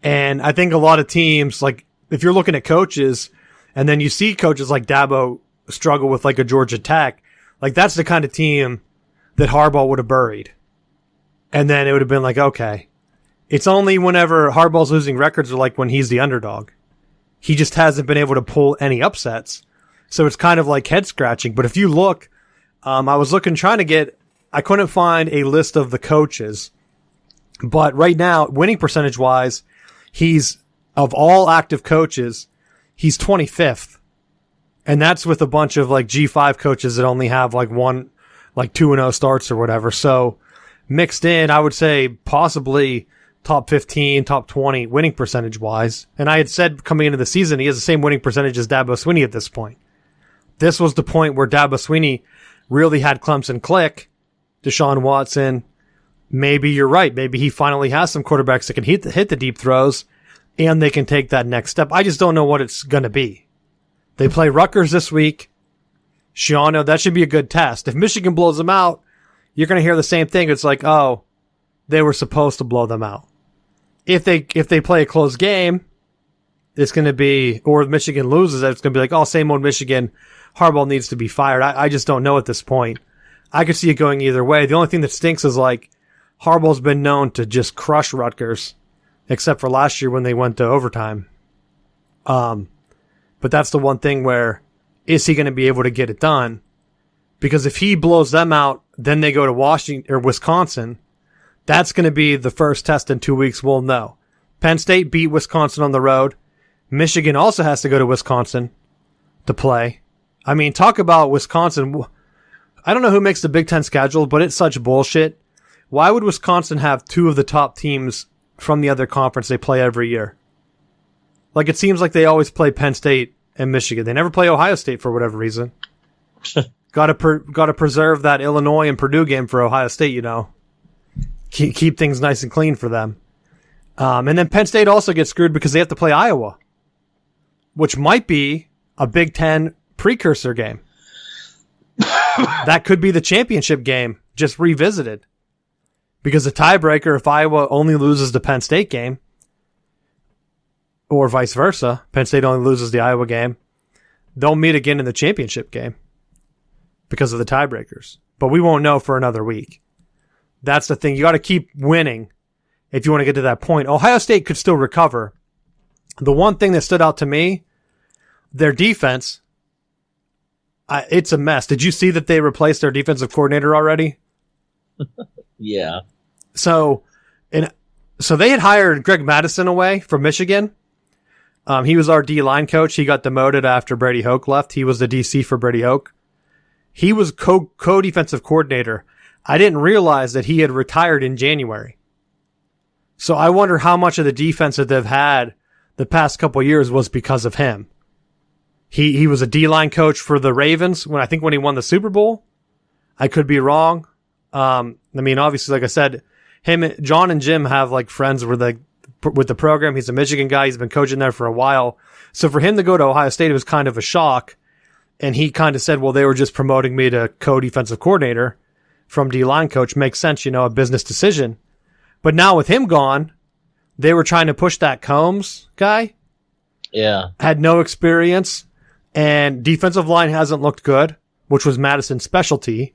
And I think a lot of teams, like, if you're looking at coaches, and then you see coaches like Dabo struggle with, like, a Georgia Tech, like, that's the kind of team that Harbaugh would have buried. And then it would have been like, okay, it's only whenever Harbaugh's losing records or like when he's the underdog. He just hasn't been able to pull any upsets. So it's kind of like head scratching. But if you look, I was I couldn't find a list of the coaches. But right now, winning percentage wise, of all active coaches, he's 25th. And that's with a bunch of like G5 coaches that only have like 2-0 starts or whatever. So mixed in, I would say possibly top 15, top 20 winning percentage wise. And I had said coming into the season, he has the same winning percentage as Dabo Swinney at this point. This was the point where Dabo Swinney really had Clemson click. Deshaun Watson, maybe you're right. Maybe he finally has some quarterbacks that can hit the deep throws and they can take that next step. I just don't know what it's going to be. They play Rutgers this week. Shiano, that should be a good test. If Michigan blows them out, you're going to hear the same thing. It's like, oh, they were supposed to blow them out. If they play a close game, it's going to be, or if Michigan loses, it's going to be like, oh, same old Michigan. Harbaugh needs to be fired. I just don't know at this point. I could see it going either way. The only thing that stinks is like Harbaugh's been known to just crush Rutgers, except for last year when they went to overtime. But that's the one thing where, is he going to be able to get it done? Because if he blows them out, then they go to Washington or Wisconsin. That's going to be the first test in 2 weeks. We'll know. Penn State beat Wisconsin on the road. Michigan also has to go to Wisconsin to play. I mean, talk about Wisconsin. I don't know who makes the Big Ten schedule, but it's such bullshit. Why would Wisconsin have 2 of the top teams from the other conference they play every year? Like, it seems like they always play Penn State and Michigan. They never play Ohio State for whatever reason. Got to preserve that Illinois and Purdue game for Ohio State, you know. Keep things nice and clean for them. And then Penn State also gets screwed because they have to play Iowa, which might be a Big Ten precursor game. That could be the championship game, just revisited. Because the tiebreaker, if Iowa only loses the Penn State game, or vice versa, Penn State only loses the Iowa game, they'll meet again in the championship game because of the tiebreakers. But we won't know for another week. That's the thing. You got to keep winning if you want to get to that point. Ohio State could still recover. The one thing that stood out to me, their defense, it's a mess. Did you see that they replaced their defensive coordinator already? Yeah. So they had hired Greg Madison away from Michigan. He was our D-line coach. He got demoted after Brady Hoke left. He was the DC for Brady Hoke. He was co-defensive coordinator. I didn't realize that he had retired in January. So I wonder how much of the defense that they've had the past couple of years was because of him. He was a D-line coach for the Ravens when he won the Super Bowl. I could be wrong. Obviously, like I said, John and Jim have like friends with the program. He's a Michigan guy. He's been coaching there for a while. So for him to go to Ohio State, it was kind of a shock. And he kind of said, well, they were just promoting me to co-defensive coordinator from D-line coach. Makes sense, a business decision. But now with him gone, they were trying to push that Combs guy. Yeah. Had no experience. And defensive line hasn't looked good, which was Madison's specialty.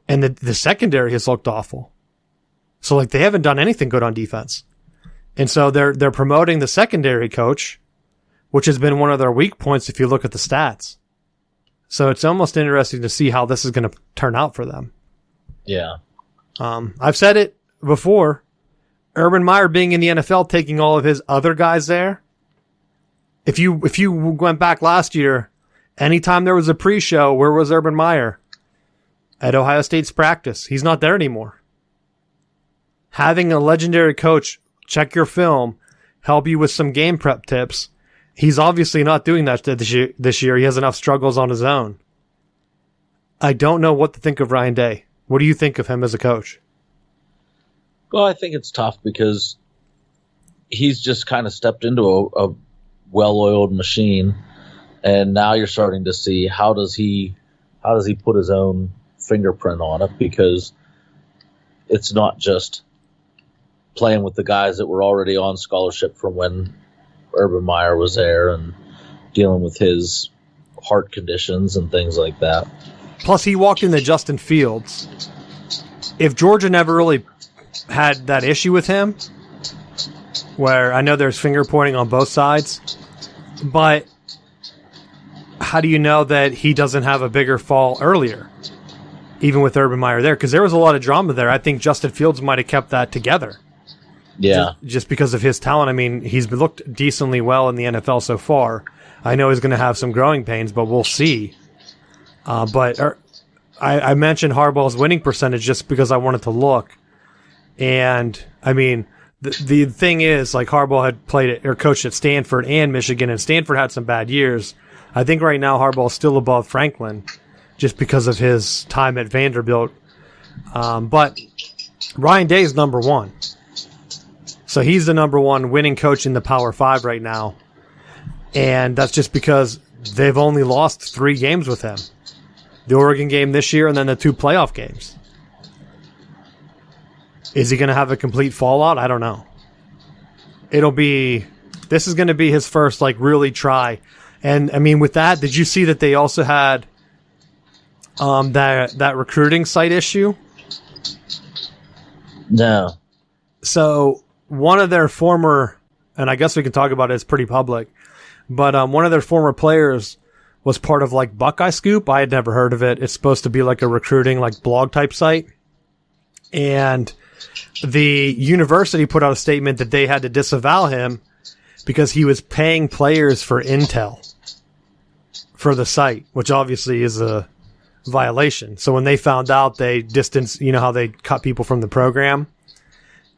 And the secondary has looked awful. So they haven't done anything good on defense. And so they're promoting the secondary coach, which has been one of their weak points if you look at the stats. So it's almost interesting to see how this is going to turn out for them. Yeah. I've said it before. Urban Meyer being in the NFL, taking all of his other guys there. If you went back last year, anytime there was a pre-show, where was Urban Meyer? At Ohio State's practice. He's not there anymore. Having a legendary coach check your film, help you with some game prep tips. He's obviously not doing that this year. He has enough struggles on his own. I don't know what to think of Ryan Day. What do you think of him as a coach? Well, I think it's tough because he's just kind of stepped into a well-oiled machine, and now you're starting to see how does he put his own fingerprint on it, because it's not just playing with the guys that were already on scholarship from when Urban Meyer was there and dealing with his heart conditions and things like that. Plus, he walked into Justin Fields. If Georgia never really had that issue with him, where I know there's finger pointing on both sides, but how do you know that he doesn't have a bigger fall earlier, even with Urban Meyer there? Because there was a lot of drama there. I think Justin Fields might have kept that together. Yeah. Just because of his talent. He's looked decently well in the NFL so far. I know he's going to have some growing pains, but we'll see. But I mentioned Harbaugh's winning percentage just because I wanted to look. And, the thing is, Harbaugh had played or coached at Stanford and Michigan, and Stanford had some bad years. I think right now Harbaugh's still above Franklin just because of his time at Vanderbilt. But Ryan Day is number one. So he's the number one winning coach in the Power 5 right now. And that's just because they've only lost 3 games with him. The Oregon game this year and then the 2 playoff games. Is he going to have a complete fallout? I don't know. This is going to be his first, really try. And, with that, did you see that they also had that recruiting site issue? No. So one of their former, and I guess we can talk about it, it's pretty public, but one of their former players was part of Buckeye Scoop. I had never heard of it. It's supposed to be a recruiting blog type site. And the university put out a statement that they had to disavow him because he was paying players for intel for the site, which obviously is a violation. So when they found out, they distanced, how they cut people from the program.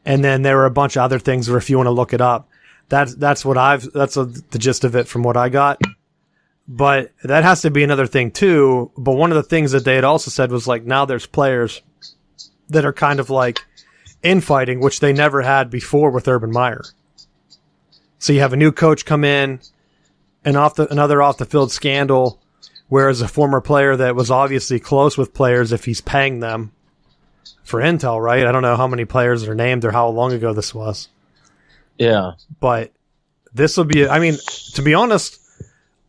And then there were a bunch of other things where if you want to look it up, that's the gist of it from what I got. But that has to be another thing too. But one of the things that they had also said was now there's players that are kind of infighting, which they never had before with Urban Meyer. So you have a new coach come in, and another off the field scandal, whereas a former player that was obviously close with players, if he's paying them, for intel, right? I don't know how many players are named or how long ago this was. Yeah. But this will be, I mean, to be honest,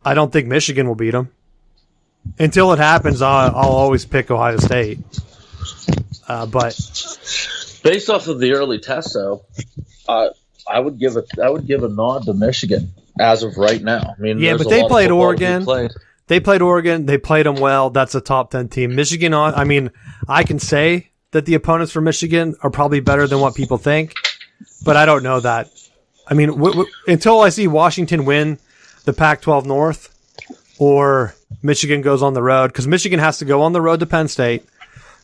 I don't think Michigan will beat them. Until it happens, I'll always pick Ohio State. But based off of the early test, though, I would give a nod to Michigan as of right now. I mean, yeah, but they played Oregon. They played Oregon. They played them well. That's a top 10 team. Michigan, I mean, I can say that the opponents for Michigan are probably better than what people think, but I don't know that. I mean, until I see Washington win the Pac-12 North or Michigan goes on the road, because Michigan has to go on the road to Penn State.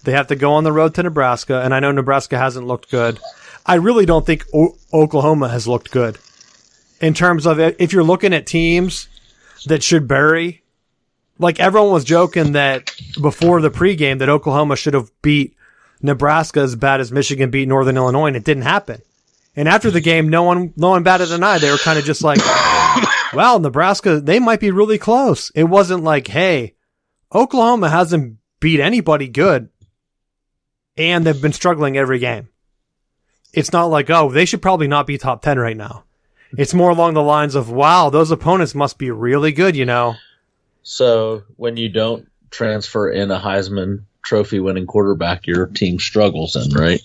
They have to go on the road to Nebraska, and I know Nebraska hasn't looked good. I really don't think Oklahoma has looked good. In terms of if you're looking at teams that should bury, like everyone was joking that before the pregame that Oklahoma should have beat Nebraska as bad as Michigan beat Northern Illinois, and it didn't happen. And after the game, no one batted an eye. They were kind of just like, well, Nebraska, they might be really close. It wasn't like, hey, Oklahoma hasn't beat anybody good, and they've been struggling every game. It's not like, oh, they should probably not be top 10 right now. It's more along the lines of, wow, those opponents must be really good, you know. So when you don't transfer in a Heisman Trophy winning quarterback, your team struggles then, right?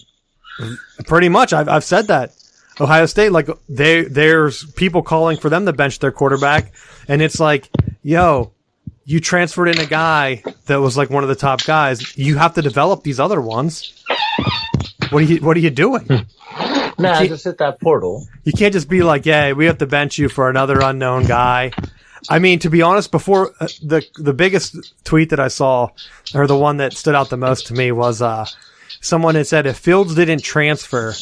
Pretty much. I've said that. Ohio State, like, there's people calling for them to bench their quarterback, and it's like, yo, you transferred in a guy that was like one of the top guys. You have to develop these other ones. What are you doing? Nah, just hit that portal. You can't just be like, yeah, we have to bench you for another unknown guy. I mean, to be honest, before the biggest tweet that I saw, or the one that stood out the most to me, was someone had said if Fields didn't transfer,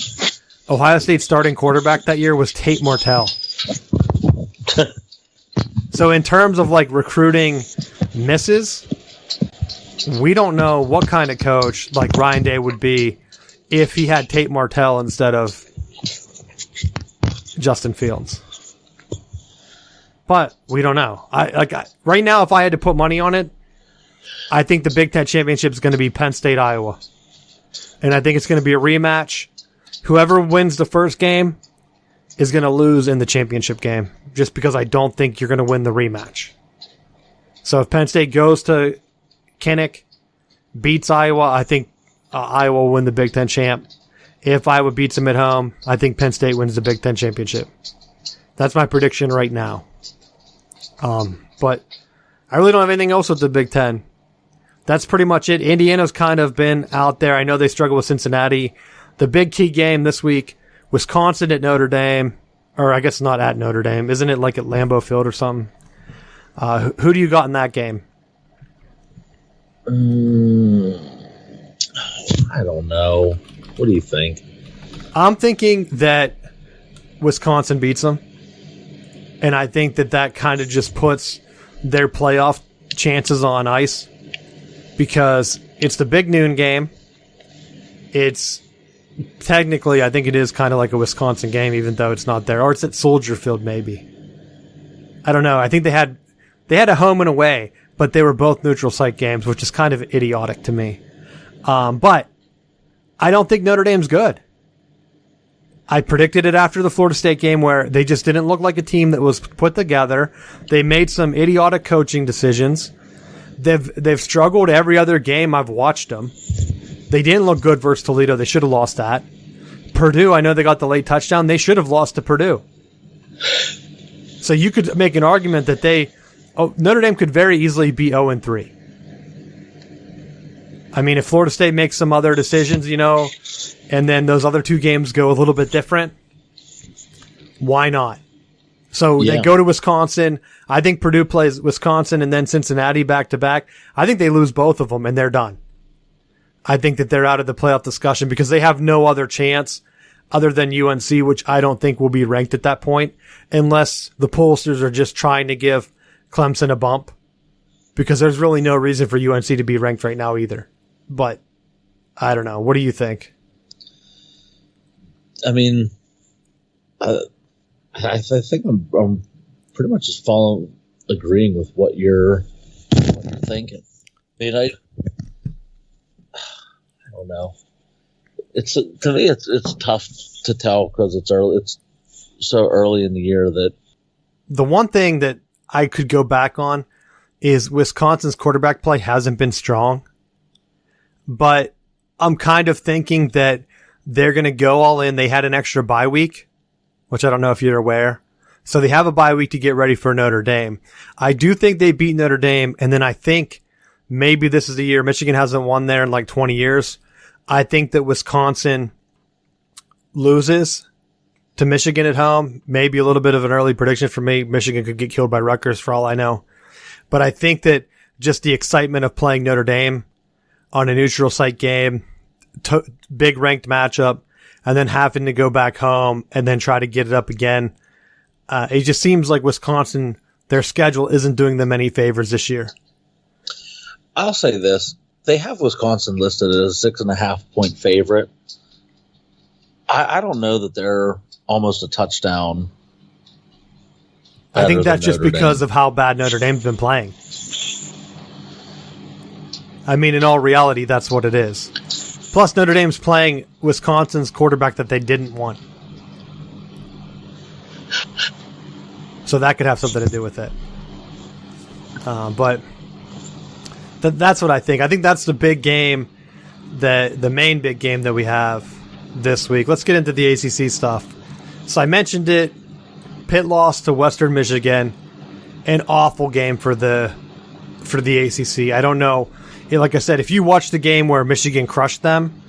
Ohio State's starting quarterback that year was Tate Martell. So in terms of like recruiting misses, we don't know what kind of coach like Ryan Day would be if he had Tate Martell instead of Justin Fields. But we don't know. Right now, if I had to put money on it, I think the Big Ten Championship is going to be Penn State, Iowa. And I think it's going to be a rematch. Whoever wins the first game is going to lose in the championship game, just because I don't think you're going to win the rematch. So if Penn State goes to Kinnick, beats Iowa, I think Iowa will win the Big Ten champ. If Iowa beats them at home, I think Penn State wins the Big Ten championship. That's my prediction right now. But I really don't have anything else with the Big Ten. That's pretty much it. Indiana's kind of been out there. I know they struggle with Cincinnati. The big key game this week, Wisconsin at Notre Dame. Or I guess not at Notre Dame. Isn't it like at Lambeau Field or something? Who do you got in that game? I don't know. What do you think? I'm thinking that Wisconsin beats them. And I think that kind of just puts their playoff chances on ice. Because it's the big noon game. It's technically, I think it is kind of like a Wisconsin game, even though it's not there. Or it's at Soldier Field, maybe. I don't know. I think they had a home and away, but they were both neutral site games, which is kind of idiotic to me. But I don't think Notre Dame's good. I predicted it after the Florida State game where they just didn't look like a team that was put together. They made some idiotic coaching decisions. They've struggled every other game I've watched them. They didn't look good versus Toledo. They should have lost that. Purdue, I know they got the late touchdown. They should have lost to Purdue. So you could make an argument that Notre Dame could very easily be 0-3. I mean, if Florida State makes some other decisions, and then those other two games go a little bit different, why not? So They go to Wisconsin. I think Purdue plays Wisconsin and then Cincinnati back-to-back. I think they lose both of them, and they're done. I think that they're out of the playoff discussion because they have no other chance other than UNC, which I don't think will be ranked at that point, unless the pollsters are just trying to give Clemson a bump, because there's really no reason for UNC to be ranked right now either. But I don't know. What do you think? I mean, I think I'm pretty much just agreeing with what you're thinking. I mean, I don't know. It's to me, it's tough to tell because it's early. It's so early in the year that the one thing that I could go back on is Wisconsin's quarterback play hasn't been strong, but I'm kind of thinking that they're going to go all in. They had an extra bye week, which I don't know if you're aware. So they have a bye week to get ready for Notre Dame. I do think they beat Notre Dame, and then I think maybe this is the year. Michigan hasn't won there in like 20 years. I think that Wisconsin loses to Michigan at home. Maybe a little bit of an early prediction for me. Michigan could get killed by Rutgers for all I know. But I think that just the excitement of playing Notre Dame on a neutral site game, big ranked matchup, and then having to go back home and then try to get it up again. It just seems like Wisconsin, their schedule isn't doing them any favors this year. I'll say this. They have Wisconsin listed as a 6.5 point favorite. I don't know that they're almost a touchdown. I think that's just because of how bad Notre Dame's been playing. I mean, in all reality, that's what it is. Plus, Notre Dame's playing Wisconsin's quarterback that they didn't want. So that could have something to do with it. But that's what I think. I think that's the big game, the main big game that we have this week. Let's get into the ACC stuff. So I mentioned it. Pitt lost to Western Michigan. An awful game for the ACC. I don't know. Like I said, if you watch the game where Michigan crushed them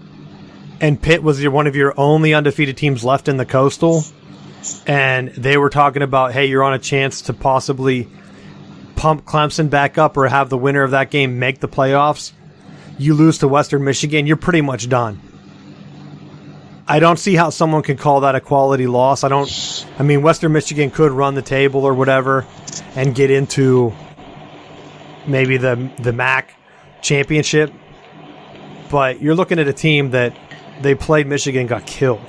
and Pitt was one of your only undefeated teams left in the Coastal, and they were talking about, hey, you're on a chance to possibly pump Clemson back up or have the winner of that game make the playoffs, you lose to Western Michigan, you're pretty much done. I don't see how someone can call that a quality loss. I mean, Western Michigan could run the table or whatever and get into maybe the MAC championship, but you're looking at a team that they played Michigan and got killed.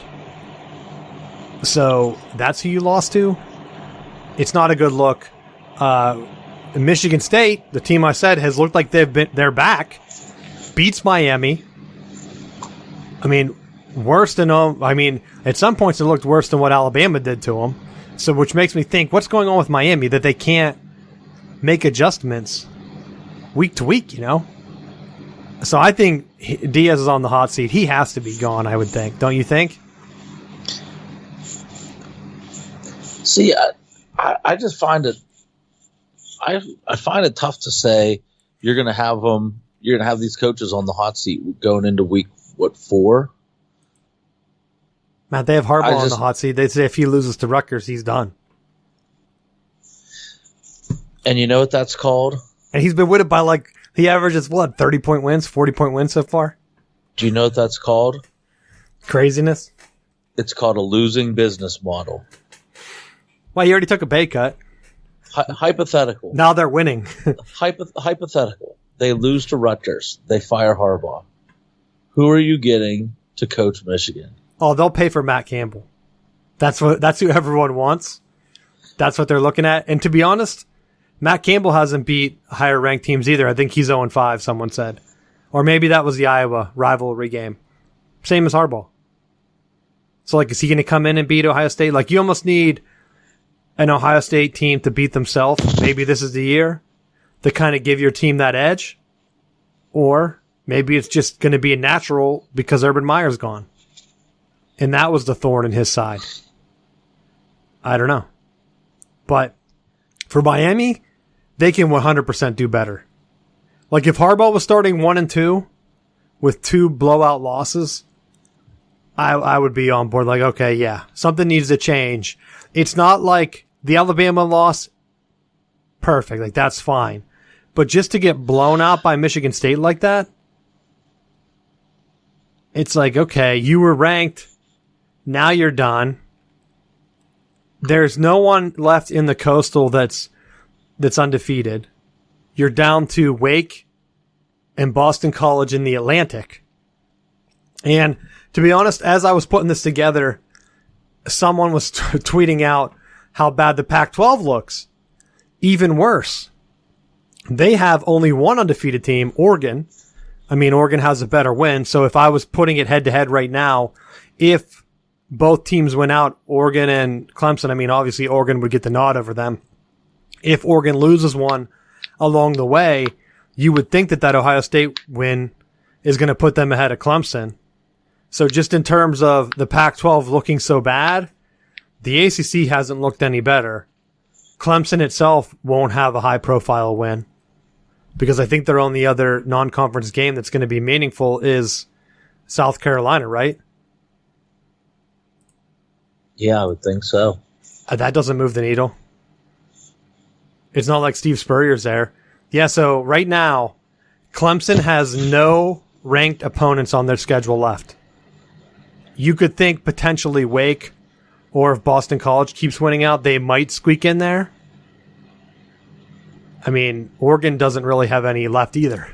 So that's who you lost to. It's not a good look. Michigan State, the team I said, has looked like they're back. Beats Miami. I mean, at some points it looked worse than what Alabama did to them. So, which makes me think, what's going on with Miami that they can't make adjustments week to week, So I think Diaz is on the hot seat. He has to be gone, I would think. Don't you think? See, I just find it. I find it tough to say you're going to have them. You're going to have these coaches on the hot seat going into week 4. Matt, they have Harbaugh on the hot seat. They say if he loses to Rutgers, he's done. And you know what that's called? And he's been with it by he averages 30-point wins, 40-point wins so far. Do you know what that's called? Craziness. It's called a losing business model. Well, he already took a pay cut. Hypothetical. Now they're winning. Hypothetical. They lose to Rutgers. They fire Harbaugh. Who are you getting to coach Michigan? Oh, they'll pay for Matt Campbell. That's who everyone wants. That's what they're looking at. And to be honest, Matt Campbell hasn't beat higher ranked teams either. I think he's 0-5, someone said. Or maybe that was the Iowa rivalry game. Same as Harbaugh. So is he going to come in and beat Ohio State? You almost need an Ohio State team to beat themselves. Maybe this is the year to kind of give your team that edge. Or maybe it's just going to be a natural because Urban Meyer's gone. And that was the thorn in his side. I don't know. But for Miami, they can 100% do better. If Harbaugh was starting 1-2 with 2 blowout losses, I would be on board. Okay, yeah, something needs to change. It's not like the Alabama loss, perfect. That's fine. But just to get blown out by Michigan State like that, it's okay, you were ranked. Now you're done. There's no one left in the Coastal that's undefeated. You're down to Wake and Boston College in the Atlantic. And to be honest, as I was putting this together, someone was tweeting out how bad the Pac-12 looks. Even worse. They have only one undefeated team, Oregon, I mean, Oregon has a better win. So if I was putting it head to head right now, if both teams went out, Oregon and Clemson, I mean, obviously Oregon would get the nod over them. If Oregon loses one along the way, you would think that Ohio State win is going to put them ahead of Clemson. So just in terms of the Pac-12 looking so bad, the ACC hasn't looked any better. Clemson itself won't have a high-profile win because I think their only other non-conference game that's going to be meaningful is South Carolina, right? Yeah, I would think so. That doesn't move the needle. It's not like Steve Spurrier's there. Yeah, so right now, Clemson has no ranked opponents on their schedule left. You could think potentially Wake, or if Boston College keeps winning out, they might squeak in there. I mean, Oregon doesn't really have any left either.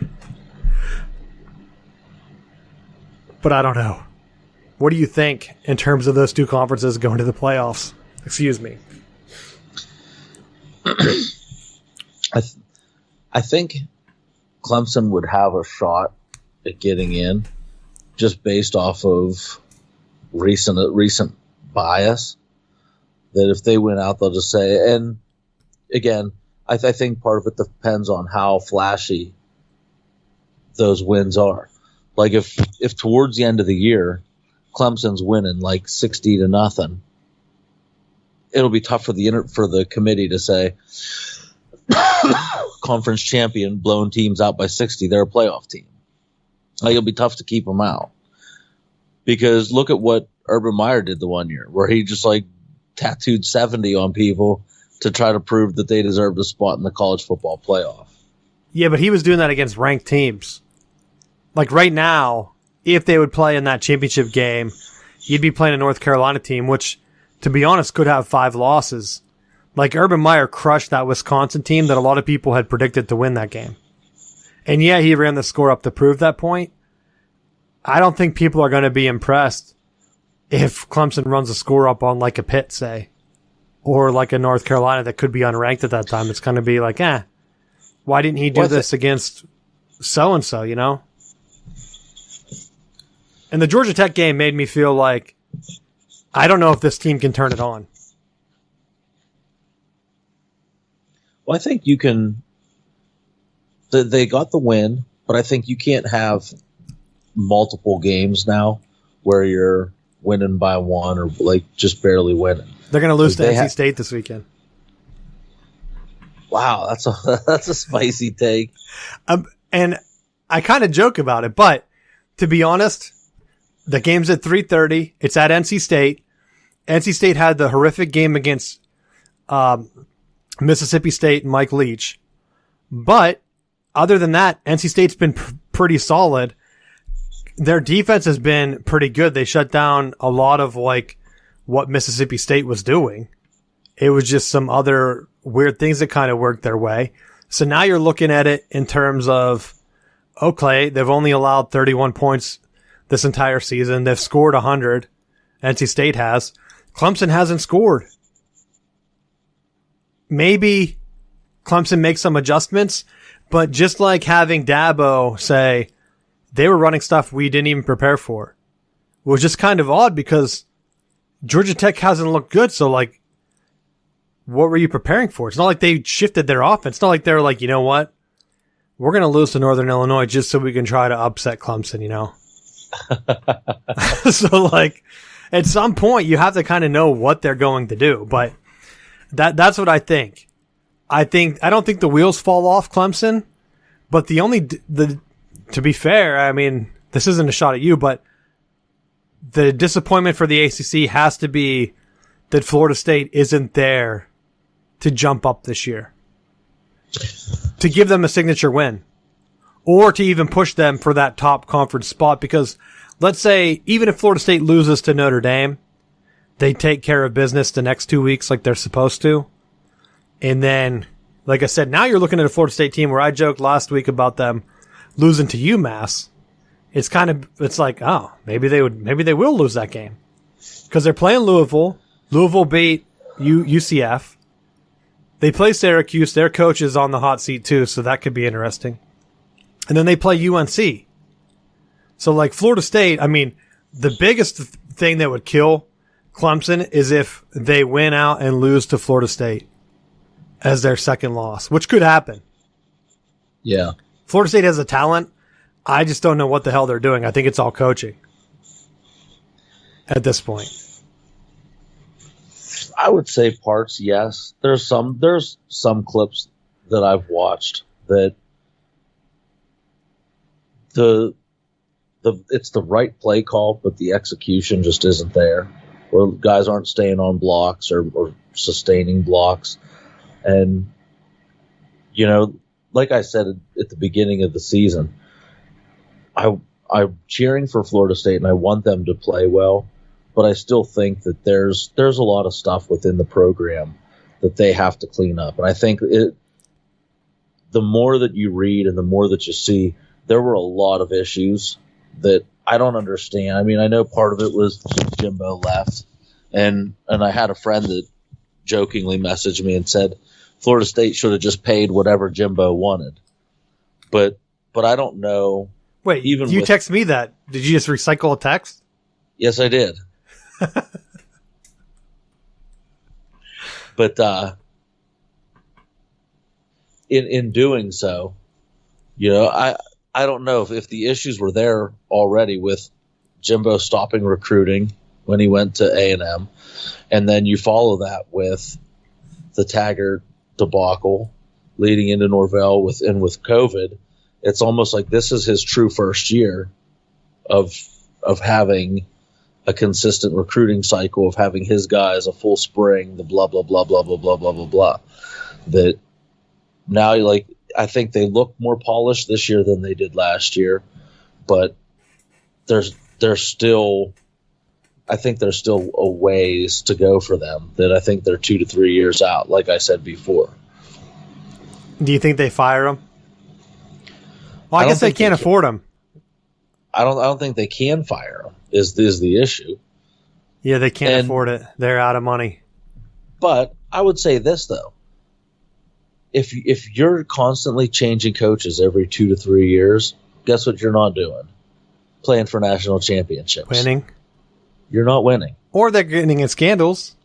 But I don't know. What do you think in terms of those two conferences going to the playoffs? Excuse me. I think Clemson would have a shot at getting in just based off of recent bias. That if they win out, they'll just say, and again, I think part of it depends on how flashy those wins are. Like if towards the end of the year, Clemson's winning like 60-0, it'll be tough for the committee to say conference champion blowing teams out by 60. They're a playoff team. Like it'll be tough to keep them out because look at what Urban Meyer did the one year where he just like tattooed 70 on people to try to prove that they deserved a spot in the college football playoff. Yeah, but he was doing that against ranked teams. Like right now, if they would play in that championship game, you'd be playing a North Carolina team, which, to be honest, could have 5 losses. Like Urban Meyer crushed that Wisconsin team that a lot of people had predicted to win that game. And yeah, he ran the score up to prove that point. I don't think people are going to be impressed if Clemson runs a score up on like a Pitt, say, or like a North Carolina that could be unranked at that time. It's going to be like, why didn't he do this against so-and-so, you know? And the Georgia Tech game made me feel like I don't know if this team can turn it on. Well, I think you can. They got the win, but I think you can't have multiple games now where you're winning by 1 or like just barely winning. They're going to lose to NC State this weekend. Wow, that's a spicy take. And I kind of joke about it, but to be honest, the game's at 3:30. It's at NC State. NC State had the horrific game against Mississippi State and Mike Leach. But other than that, NC State's been pretty solid. Their defense has been pretty good. They shut down a lot of like what Mississippi State was doing. It was just some other weird things that kind of worked their way. So now you're looking at it in terms of, okay, they've only allowed 31 points this entire season. They've scored 100. NC State has. Clemson hasn't scored. Maybe Clemson makes some adjustments, but just like having Dabo say they were running stuff we didn't even prepare for was just kind of odd because Georgia Tech hasn't looked good. So like, what were you preparing for? It's not like they shifted their offense. It's not like they're like, you know what? We're going to lose to Northern Illinois just so we can try to upset Clemson, you know? So like at some point you have to kind of know what they're going to do, but that's what I think. I don't think the wheels fall off Clemson, but to be fair, I mean, this isn't a shot at you, but the disappointment for the ACC has to be that Florida State isn't there to jump up this year, to give them a signature win, or to even push them for that top conference spot. Because let's say, even if Florida State loses to Notre Dame, they take care of business the next 2 weeks like they're supposed to. And then, like I said, now you're looking at a Florida State team where I joked last week about them losing to UMass. It's like, oh, maybe they will lose that game because they're playing Louisville. Louisville beat UCF. They play Syracuse. Their coach is on the hot seat too, so that could be interesting. And then they play UNC. So, like, Florida State, I mean, the biggest thing that would kill Clemson is if they win out and lose to Florida State as their second loss, which could happen. Yeah. Florida State has a talent. I just don't know what the hell they're doing. I think it's all coaching at this point. I would say parts, yes. There's some clips that I've watched that it's the right play call, but the execution just isn't there. Where guys aren't staying on blocks or sustaining blocks. And, you know, like I said at the beginning of the season, I'm cheering for Florida State and I want them to play well, but I still think that there's a lot of stuff within the program that they have to clean up. And I think the more that you read and the more that you see, there were a lot of issues that I don't understand. I mean, I know part of it was Jimbo left, and I had a friend that jokingly messaged me and said Florida State should have just paid whatever Jimbo wanted. But I don't know. Wait, you text me that. Did you just recycle a text? Yes, I did. But in doing so, you know, I don't know if the issues were there already with Jimbo stopping recruiting when he went to A&M, and then you follow that with the Taggart debacle leading into Norvell with COVID. It's almost like this is his true first year of having a consistent recruiting cycle, of having his guys a full spring, the blah blah blah blah blah blah blah blah blah. That now, like, I think they look more polished this year than they did last year, but there's still a ways to go for them. That I think they're 2 to 3 years out, like I said before. Do you think they fire him? Well, I guess they can't afford him. I don't think they can fire him. Is the issue? Yeah, they can't afford it. They're out of money. But I would say this though: if you're constantly changing coaches every 2 to 3 years, guess what you're not doing? Playing for national championships. Winning. You're not winning. Or they're getting in scandals.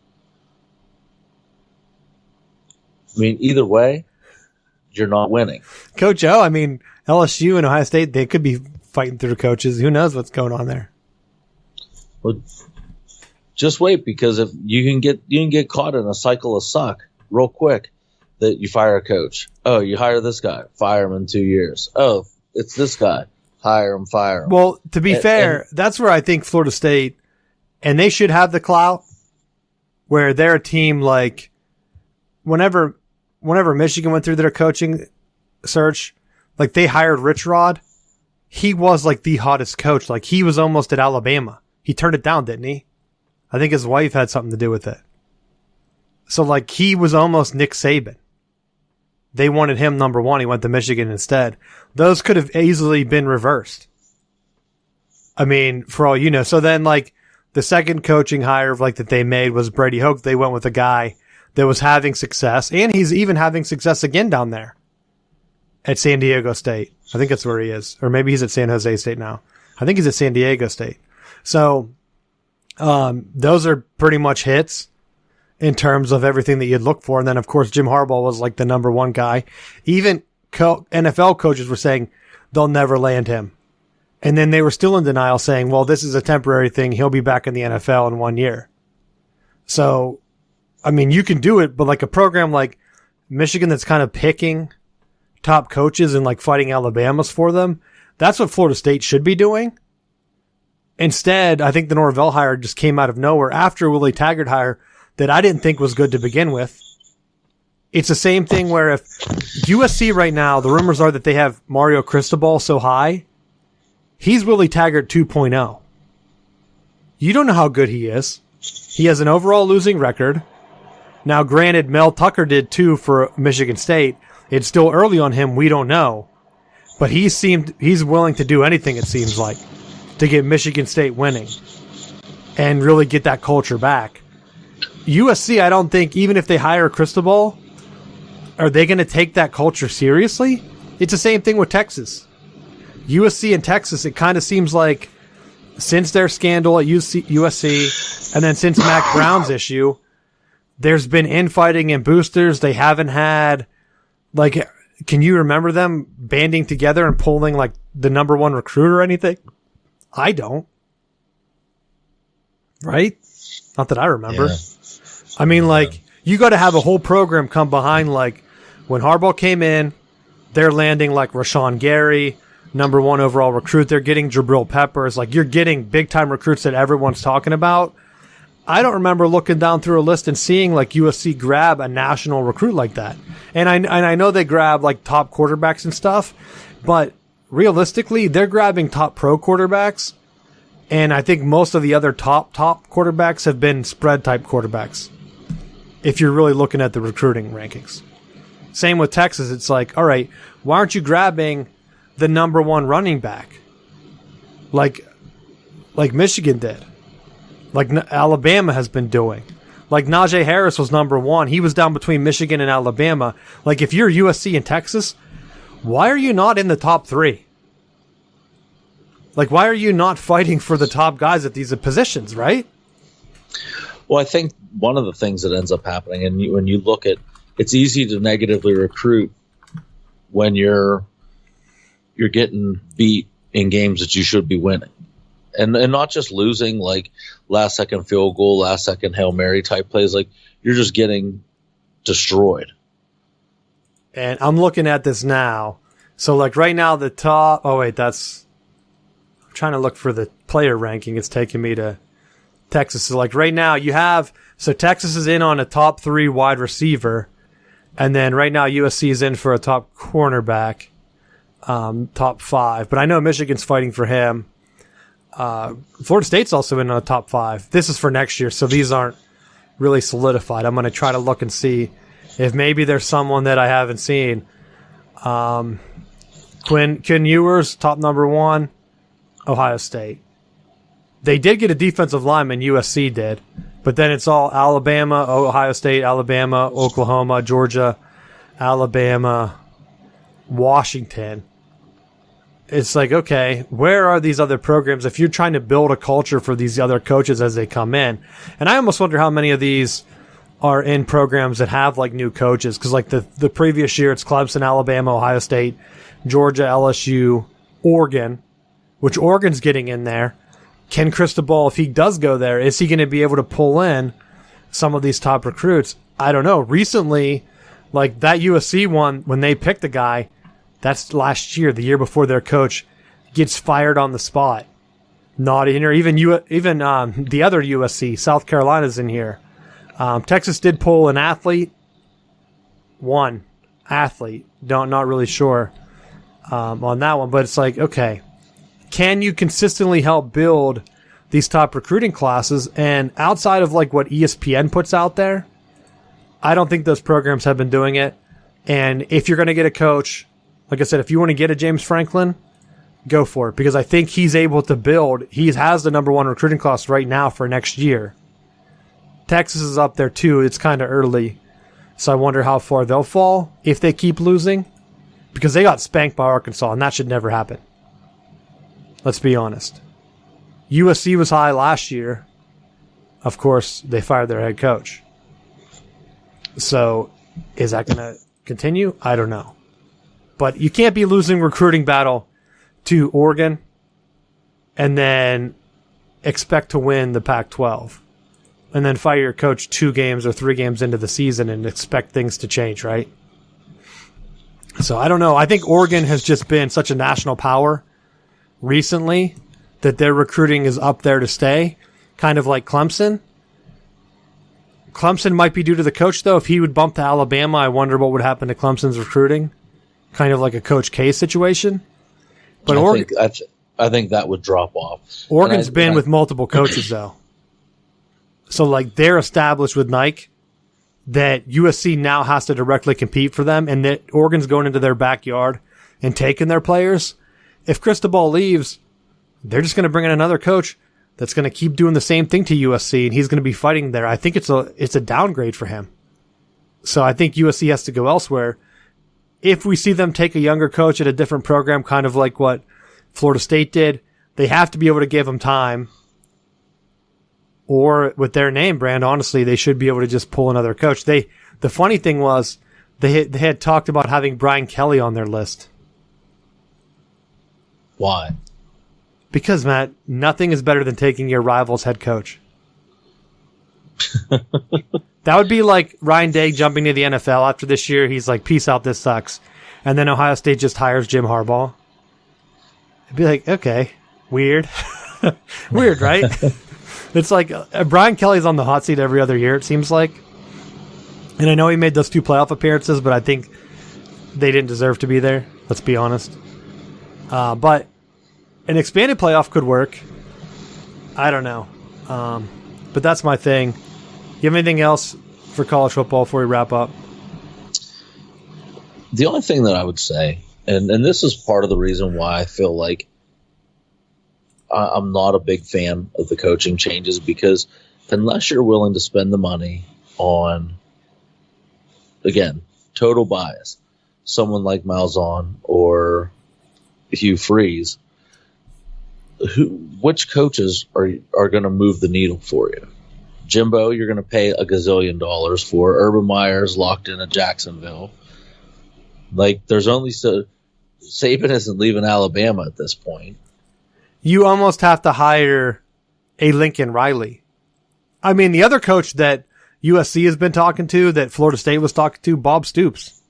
I mean, either way, you're not winning. Coach O, I mean, LSU and Ohio State, they could be fighting through coaches. Who knows what's going on there? Well, just wait, because if you can get caught in a cycle of suck real quick, that you fire a coach. Oh, you hire this guy, fire him in 2 years. Oh, it's this guy, hire him, fire him. Well, to be fair, that's where I think Florida State, and they should have the clout, where they're a team like whenever Michigan went through their coaching search, like they hired Rich Rod. He was like the hottest coach. Like he was almost at Alabama. He turned it down, didn't he? I think his wife had something to do with it. So like he was almost Nick Saban. They wanted him number one. He went to Michigan instead. Those could have easily been reversed. I mean, for all you know. So then like the second coaching hire of like that they made was Brady Hoke. They went with a guy that was having success, and he's even having success again down there at San Diego State. I think that's where he is. Or maybe he's at San Jose State now. I think he's at San Diego State. So those are pretty much hits in terms of everything that you'd look for. And then, of course, Jim Harbaugh was like the number one guy. Even NFL coaches were saying they'll never land him. And then they were still in denial, saying, well, this is a temporary thing. He'll be back in the NFL in 1 year. So, I mean, you can do it, but like a program like Michigan that's kind of picking top coaches and like fighting Alabama's for them, that's what Florida State should be doing. Instead, I think the Norvell hire just came out of nowhere after Willie Taggart hire that I didn't think was good to begin with. It's the same thing where if USC right now, the rumors are that they have Mario Cristobal so high, he's Willie Taggart 2.0. You don't know how good he is. He has an overall losing record. Now, granted, Mel Tucker did too for Michigan State. It's still early on him. We don't know. But he's willing to do anything, it seems like, to get Michigan State winning and really get that culture back. USC, I don't think, even if they hire Cristobal, are they going to take that culture seriously? It's the same thing with Texas. USC and Texas, it kind of seems like since their scandal at USC, and then since Mac Brown's issue, there's been infighting and boosters. They haven't had, like, can you remember them banding together and pulling, like, the number one recruit or anything? I don't. Right? Not that I remember. Yeah. I mean, like, you got to have a whole program come behind, like, when Harbaugh came in, they're landing, like, Rashawn Gary, number one overall recruit. They're getting Jabril Peppers. Like, you're getting big-time recruits that everyone's talking about. I don't remember looking down through a list and seeing, like, USC grab a national recruit like that. And I know they grab, like, top quarterbacks and stuff, but realistically, they're grabbing top pro quarterbacks, and I think most of the other top quarterbacks have been spread-type quarterbacks, if you're really looking at the recruiting rankings. Same with Texas. It's like, all right, why aren't you grabbing the number one running back like Michigan did, like Alabama has been doing? Like Najee Harris was number one. He was down between Michigan and Alabama. Like, if you're USC and Texas, why are you not in the top three? Like, why are you not fighting for the top guys at these positions, right? Well, I think one of the things that ends up happening, and when you look at, it's easy to negatively recruit when you're getting beat in games that you should be winning. And not just losing, like last-second field goal, last-second Hail Mary type plays. Like, you're just getting destroyed. And I'm looking at this now. So, like, right now, the top... Oh, wait, that's... I'm trying to look for the player ranking. It's taking me to Texas. So, like, right now, you have... So, Texas is in on a top 3 wide receiver. And then right now, USC is in for a top cornerback. Top 5. But I know Michigan's fighting for him. Florida State's also in on a top 5. This is for next year, so these aren't really solidified. I'm going to try to look and see if maybe there's someone that I haven't seen. Quinn Ewers, top number 1, Ohio State. They did get a defensive lineman, USC did, but then it's all Alabama, Ohio State, Alabama, Oklahoma, Georgia, Alabama, Washington. It's like, okay, where are these other programs if you're trying to build a culture for these other coaches as they come in? And I almost wonder how many of these are in programs that have, like, new coaches. Because, like, the previous year, it's Clemson, Alabama, Ohio State, Georgia, LSU, Oregon, which Oregon's getting in there. Ken Cristobal, if he does go there, is he going to be able to pull in some of these top recruits? I don't know. Recently, like, that USC one, when they picked the guy, that's last year, the year before their coach gets fired on the spot. Not in here. Even the other USC, South Carolina's in here. Texas did pull an athlete. One athlete. Not really sure on that one. But it's like, okay, can you consistently help build these top recruiting classes? And outside of, like, what ESPN puts out there, I don't think those programs have been doing it. And if you're going to get a coach... Like I said, if you want to get a James Franklin, go for it. Because I think he's able to build. He has the number 1 recruiting class right now for next year. Texas is up there too. It's kind of early. So I wonder how far they'll fall if they keep losing. Because they got spanked by Arkansas, and that should never happen. Let's be honest. USC was high last year. Of course, they fired their head coach. So is that going to continue? I don't know. But you can't be losing recruiting battle to Oregon and then expect to win the Pac-12 and then fire your coach 2 games or 3 games into the season and expect things to change, right? So I don't know. I think Oregon has just been such a national power recently that their recruiting is up there to stay, kind of like Clemson. Clemson might be due to the coach, though. If he would bump to Alabama, I wonder what would happen to Clemson's recruiting. Kind of like a Coach K situation. But I think that would drop off. Oregon's been with multiple coaches, though. So, like, they're established with Nike that USC now has to directly compete for them, and that Oregon's going into their backyard and taking their players. If Cristobal leaves, they're just going to bring in another coach that's going to keep doing the same thing to USC, and he's going to be fighting there. I think it's a downgrade for him. So I think USC has to go elsewhere. If we see them take a younger coach at a different program, kind of like what Florida State did. They have to be able to give him time. Or with their name brand, honestly, they should be able to just pull another coach. The funny thing was they had talked about having Brian Kelly on their list. Why? Because, Matt, nothing is better than taking your rival's head coach. That would be like Ryan Day jumping to the NFL after this year. He's like, peace out, this sucks. And then Ohio State just hires Jim Harbaugh. I'd be like, okay, weird. Weird, right? It's like Brian Kelly's on the hot seat every other year, it seems like. And I know he made those 2 playoff appearances, but I think they didn't deserve to be there. Let's be honest. But an expanded playoff could work. I don't know. But that's my thing. You have anything else for college football before we wrap up? The only thing that I would say, and this is part of the reason why I feel like I'm not a big fan of the coaching changes, because unless you're willing to spend the money on, again, total bias, someone like Malzahn or Hugh Freeze, which coaches are going to move the needle for you? Jimbo, you're going to pay $1 gazillion for. Urban Meyer's locked in at Jacksonville. Like, there's only Saban isn't leaving Alabama at this point. You almost have to hire a Lincoln Riley. I mean, the other coach that USC has been talking to, that Florida State was talking to, Bob Stoops.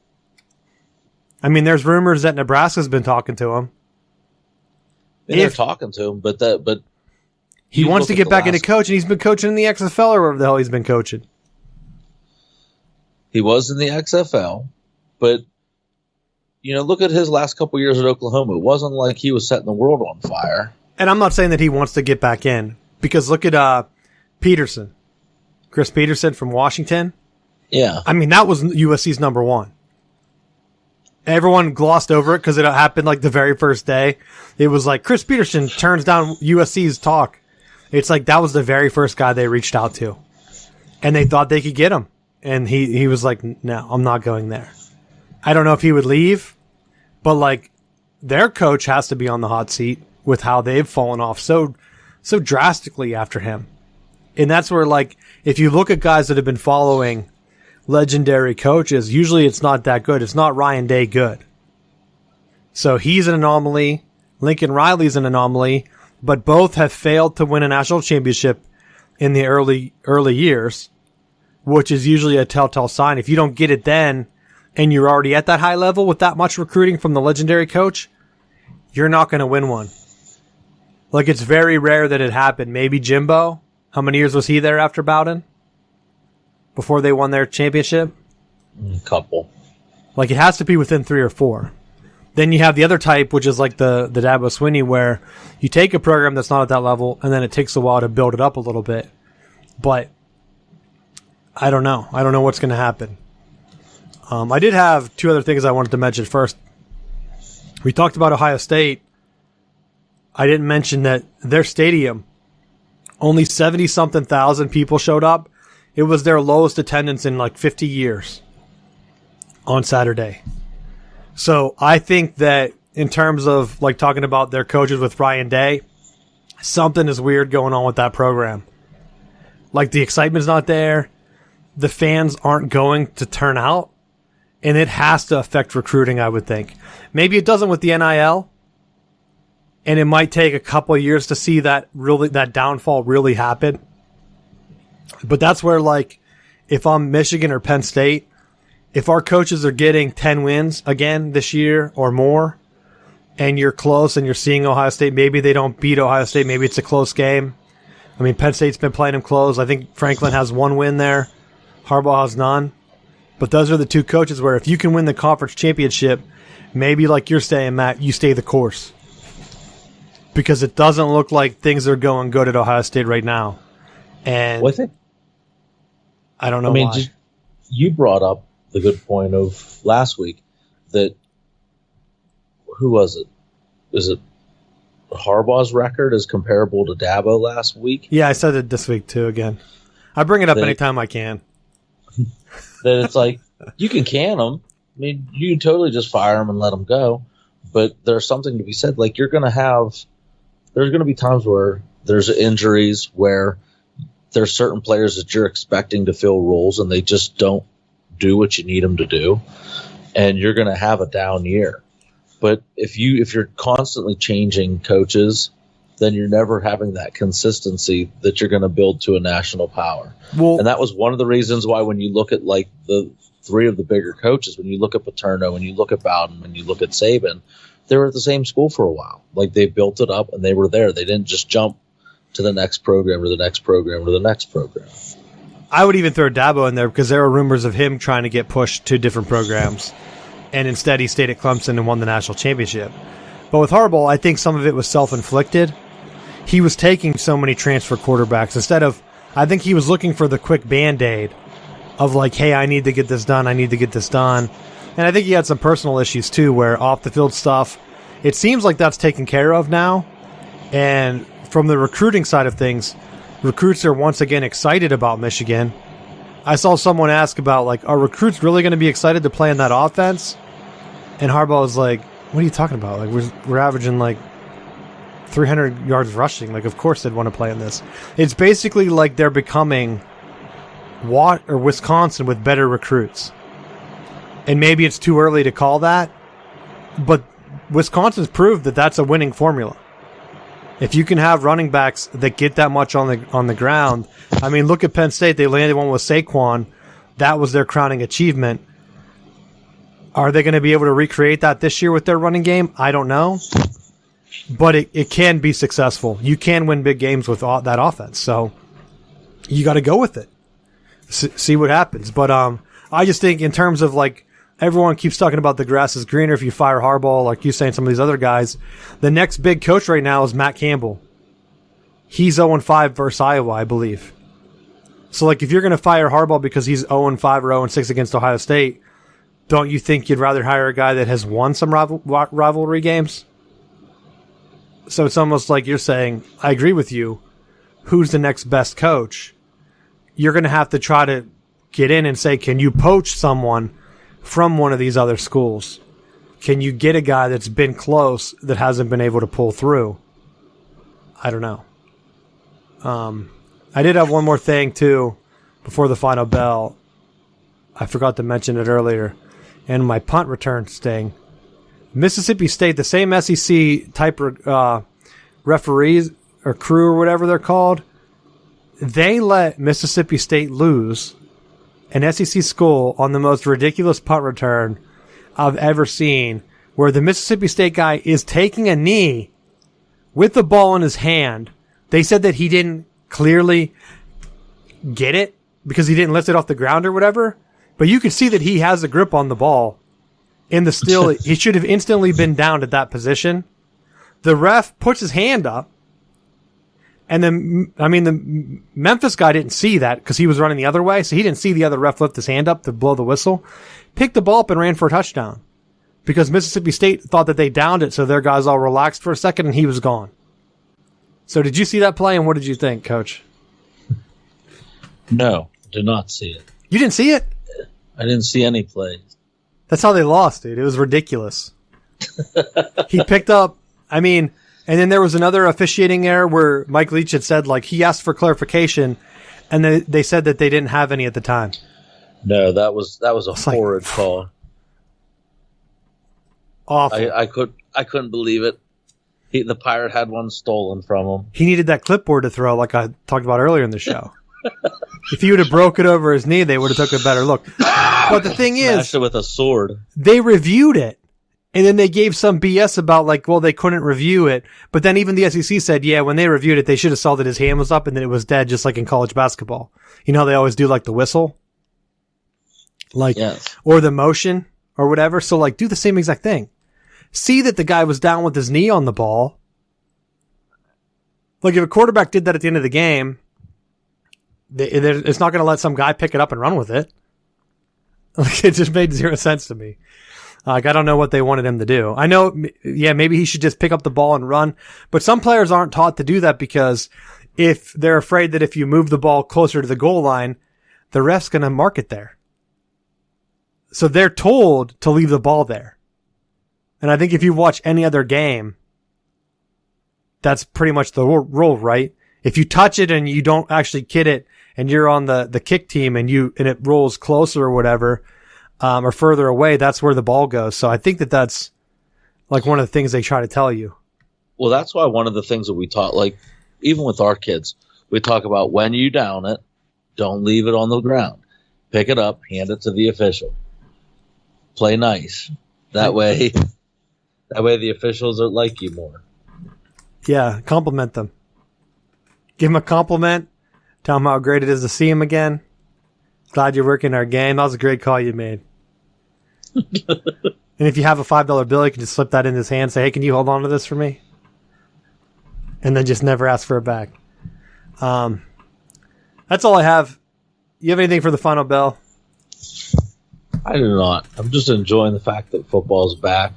I mean, there's rumors that Nebraska's been talking to him. They're talking to him, but he wants to get back into coaching. He's been coaching in the XFL or wherever the hell he's been coaching. He was in the XFL, but look at his last couple years at Oklahoma. It wasn't like he was setting the world on fire. And I'm not saying that he wants to get back in, because look at Peterson, Chris Peterson from Washington. Yeah, I mean, that was USC's number 1. Everyone glossed over it because it happened like the very first day. It was like Chris Peterson turns down USC's talk. It's like that was the very first guy they reached out to. And they thought they could get him. And he was like, no, I'm not going there. I don't know if he would leave, but like their coach has to be on the hot seat with how they've fallen off so drastically after him. And that's where, like, if you look at guys that have been following legendary coaches, usually it's not that good. It's not Ryan Day good. So he's an anomaly. Lincoln Riley's an anomaly, but both have failed to win a national championship in the early years, which is usually a telltale sign. If you don't get it then, and you're already at that high level with that much recruiting from the legendary coach, you're not going to win one. Like, it's very rare that it happened. Maybe Jimbo. How many years was he there after Bowden? Before they won their championship? A couple. Like, it has to be within 3 or 4. Then you have the other type, which is like the Dabo Swinney, where you take a program that's not at that level, and then it takes a while to build it up a little bit. But I don't know. I don't know what's going to happen. I did have 2 other things I wanted to mention. First, we talked about Ohio State. I didn't mention that their stadium, only 70-something thousand people showed up. It was their lowest attendance in like 50 years on Saturday. So I think that in terms of like talking about their coaches with Ryan Day, something is weird going on with that program. Like, the excitement's not there. The fans aren't going to turn out. And it has to affect recruiting, I would think. Maybe it doesn't with the NIL. And it might take a couple of years to see that downfall really happen. But that's where, like, if I'm Michigan or Penn State, if our coaches are getting 10 wins again this year or more, and you're close and you're seeing Ohio State, maybe they don't beat Ohio State, maybe it's a close game. I mean, Penn State's been playing them close. I think Franklin has 1 win there. Harbaugh has none. But those are the 2 coaches where if you can win the conference championship, maybe like you're saying, Matt, you stay the course. Because it doesn't look like things are going good at Ohio State right now. And well, I don't know why. Just, you brought up the good point of last week that, who was it? Is it Harbaugh's record is comparable to Dabo last week? Yeah, I said it this week too again. I bring it up anytime I can. That it's like, you can them. I mean, you can totally just fire them and let them go. But there's something to be said. Like, there's going to be times where there's injuries, where there's certain players that you're expecting to fill roles and they just don't do what you need them to do. And you're going to have a down year. But if you're constantly changing coaches, then you're never having that consistency that you're going to build to a national power. Well, and that was one of the reasons why when you look at like the three of the bigger coaches, when you look at Paterno, when you look at Bowden, when you look at Saban, they were at the same school for a while. Like, they built it up and they were there. They didn't just jump to the next program or the next program or the next program. I would even throw Dabo in there because there were rumors of him trying to get pushed to different programs. And instead he stayed at Clemson and won the national championship. But with Harbaugh, I think some of it was self-inflicted. He was taking so many transfer quarterbacks instead of, I think he was looking for the quick Band-Aid of like, hey, I need to get this done. And I think he had some personal issues too, where off the field stuff, it seems like that's taken care of now. And from the recruiting side of things, recruits are once again excited about Michigan. I saw someone ask about, like, are recruits really going to be excited to play in that offense? And Harbaugh was like, what are you talking about? Like, we're averaging like 300 yards rushing. Like, of course they'd want to play in this. It's basically like they're becoming Wisconsin with better recruits. And maybe it's too early to call that, but Wisconsin's proved that that's a winning formula. If you can have running backs that get that much on the ground, I mean, look at Penn State. They landed one with Saquon. That was their crowning achievement. Are they going to be able to recreate that this year with their running game? I don't know. But it can be successful. You can win big games with that offense. So you got to go with it. See what happens. But I just think in terms of, like, everyone keeps talking about the grass is greener if you fire Harbaugh, like you saying, some of these other guys. The next big coach right now is Matt Campbell. He's 0-5 versus Iowa, I believe. So, like, if you're going to fire Harbaugh because he's 0-5 or 0-6 against Ohio State, don't you think you'd rather hire a guy that has won some rivalry games? So it's almost like you're saying, I agree with you, who's the next best coach? You're going to have to try to get in and say, can you poach someone from one of these other schools? Can you get a guy that's been close that hasn't been able to pull through? I don't know. I did have one more thing, too, before the final bell. I forgot to mention it earlier. And my punt return sting. Mississippi State, the same SEC type referees or crew or whatever they're called, they let Mississippi State lose an SEC school on the most ridiculous punt return I've ever seen, where the Mississippi State guy is taking a knee with the ball in his hand. They said that he didn't clearly get it because he didn't lift it off the ground or whatever, but you could see that he has a grip on the ball. In the still, he should have instantly been down at that position. The ref puts his hand up, and then, I mean, the Memphis guy didn't see that because he was running the other way, so he didn't see the other ref lift his hand up to blow the whistle. Picked the ball up and ran for a touchdown because Mississippi State thought that they downed it, so their guys all relaxed for a second, and he was gone. So did you see that play, and what did you think, Coach? No, did not see it. You didn't see it? I didn't see any plays. That's how they lost, dude. It was ridiculous. He picked up, I mean, and then there was another officiating error where Mike Leach had said, like, he asked for clarification, and they said that they didn't have any at the time. No, that was a horrid call. Awful. I couldn't believe it. The Pirate had one stolen from him. He needed that clipboard to throw, like I talked about earlier in the show. If he would have broke it over his knee, they would have took a better look. But the thing is, smashed it with a sword. They reviewed it, and then they gave some BS about, like, well, they couldn't review it. But then even the SEC said, yeah, when they reviewed it, they should have saw that his hand was up and then it was dead, just like in college basketball. You know how they always do, like, the whistle? Like, yes. Or the motion or whatever. So, like, do the same exact thing. See that the guy was down with his knee on the ball. Like, if a quarterback did that at the end of the game, it's not going to let some guy pick it up and run with it. Like, it just made zero sense to me. Like, I don't know what they wanted him to do. I know, yeah, maybe he should just pick up the ball and run, but some players aren't taught to do that because if they're afraid that if you move the ball closer to the goal line, the ref's going to mark it there. So they're told to leave the ball there. And I think if you watch any other game, that's pretty much the rule, right? If you touch it and you don't actually kid it and you're on the kick team and it rolls closer or whatever, or further away, that's where the ball goes. So I think that's like one of the things they try to tell you. Well, that's why one of the things that we taught, like even with our kids, we talk about when you down it, don't leave it on the ground. Pick it up, hand it to the official. Play nice. That way the officials are like you more. Yeah, compliment them. Give them a compliment. Tell them how great it is to see them again. Glad you're working our game. That was a great call you made. And if you have a $5 bill, you can just slip that in his hand and say, hey, can you hold on to this for me? And then just never ask for it back. That's all I have. You have anything for the final bell? I do not. I'm just enjoying the fact that football's back.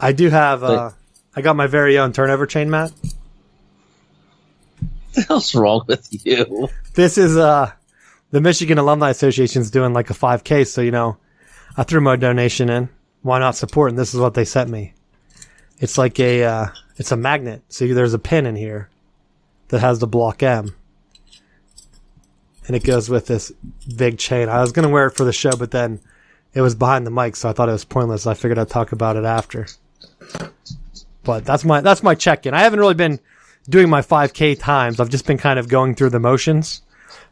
I do have, I got my very own turnover chain, Matt. What the hell's wrong with you? This is, the Michigan Alumni Association's doing like a 5K, so, I threw my donation in. Why not support? And this is what they sent me. It's like it's a magnet. See, there's a pin in here that has the block M. And it goes with this big chain. I was going to wear it for the show, but then it was behind the mic, so I thought it was pointless. I figured I'd talk about it after. But that's my check-in. I haven't really been doing my 5K times. I've just been kind of going through the motions.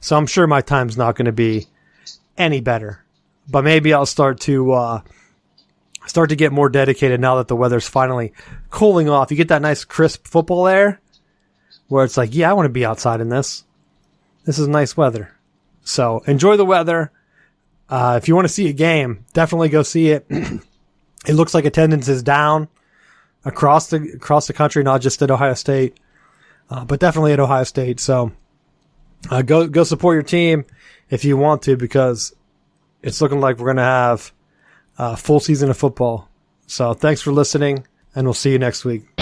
So I'm sure my time's not going to be any better. But maybe I'll start to get more dedicated now that the weather's finally cooling off. You get that nice crisp football air where it's like, yeah, I want to be outside in this. This is nice weather. So enjoy the weather. If you want to see a game, definitely go see it. It looks like attendance is down across the country, not just at Ohio State, but definitely at Ohio State. So go support your team if you want to, because it's looking like we're going to have a full season of football. So thanks for listening, and we'll see you next week.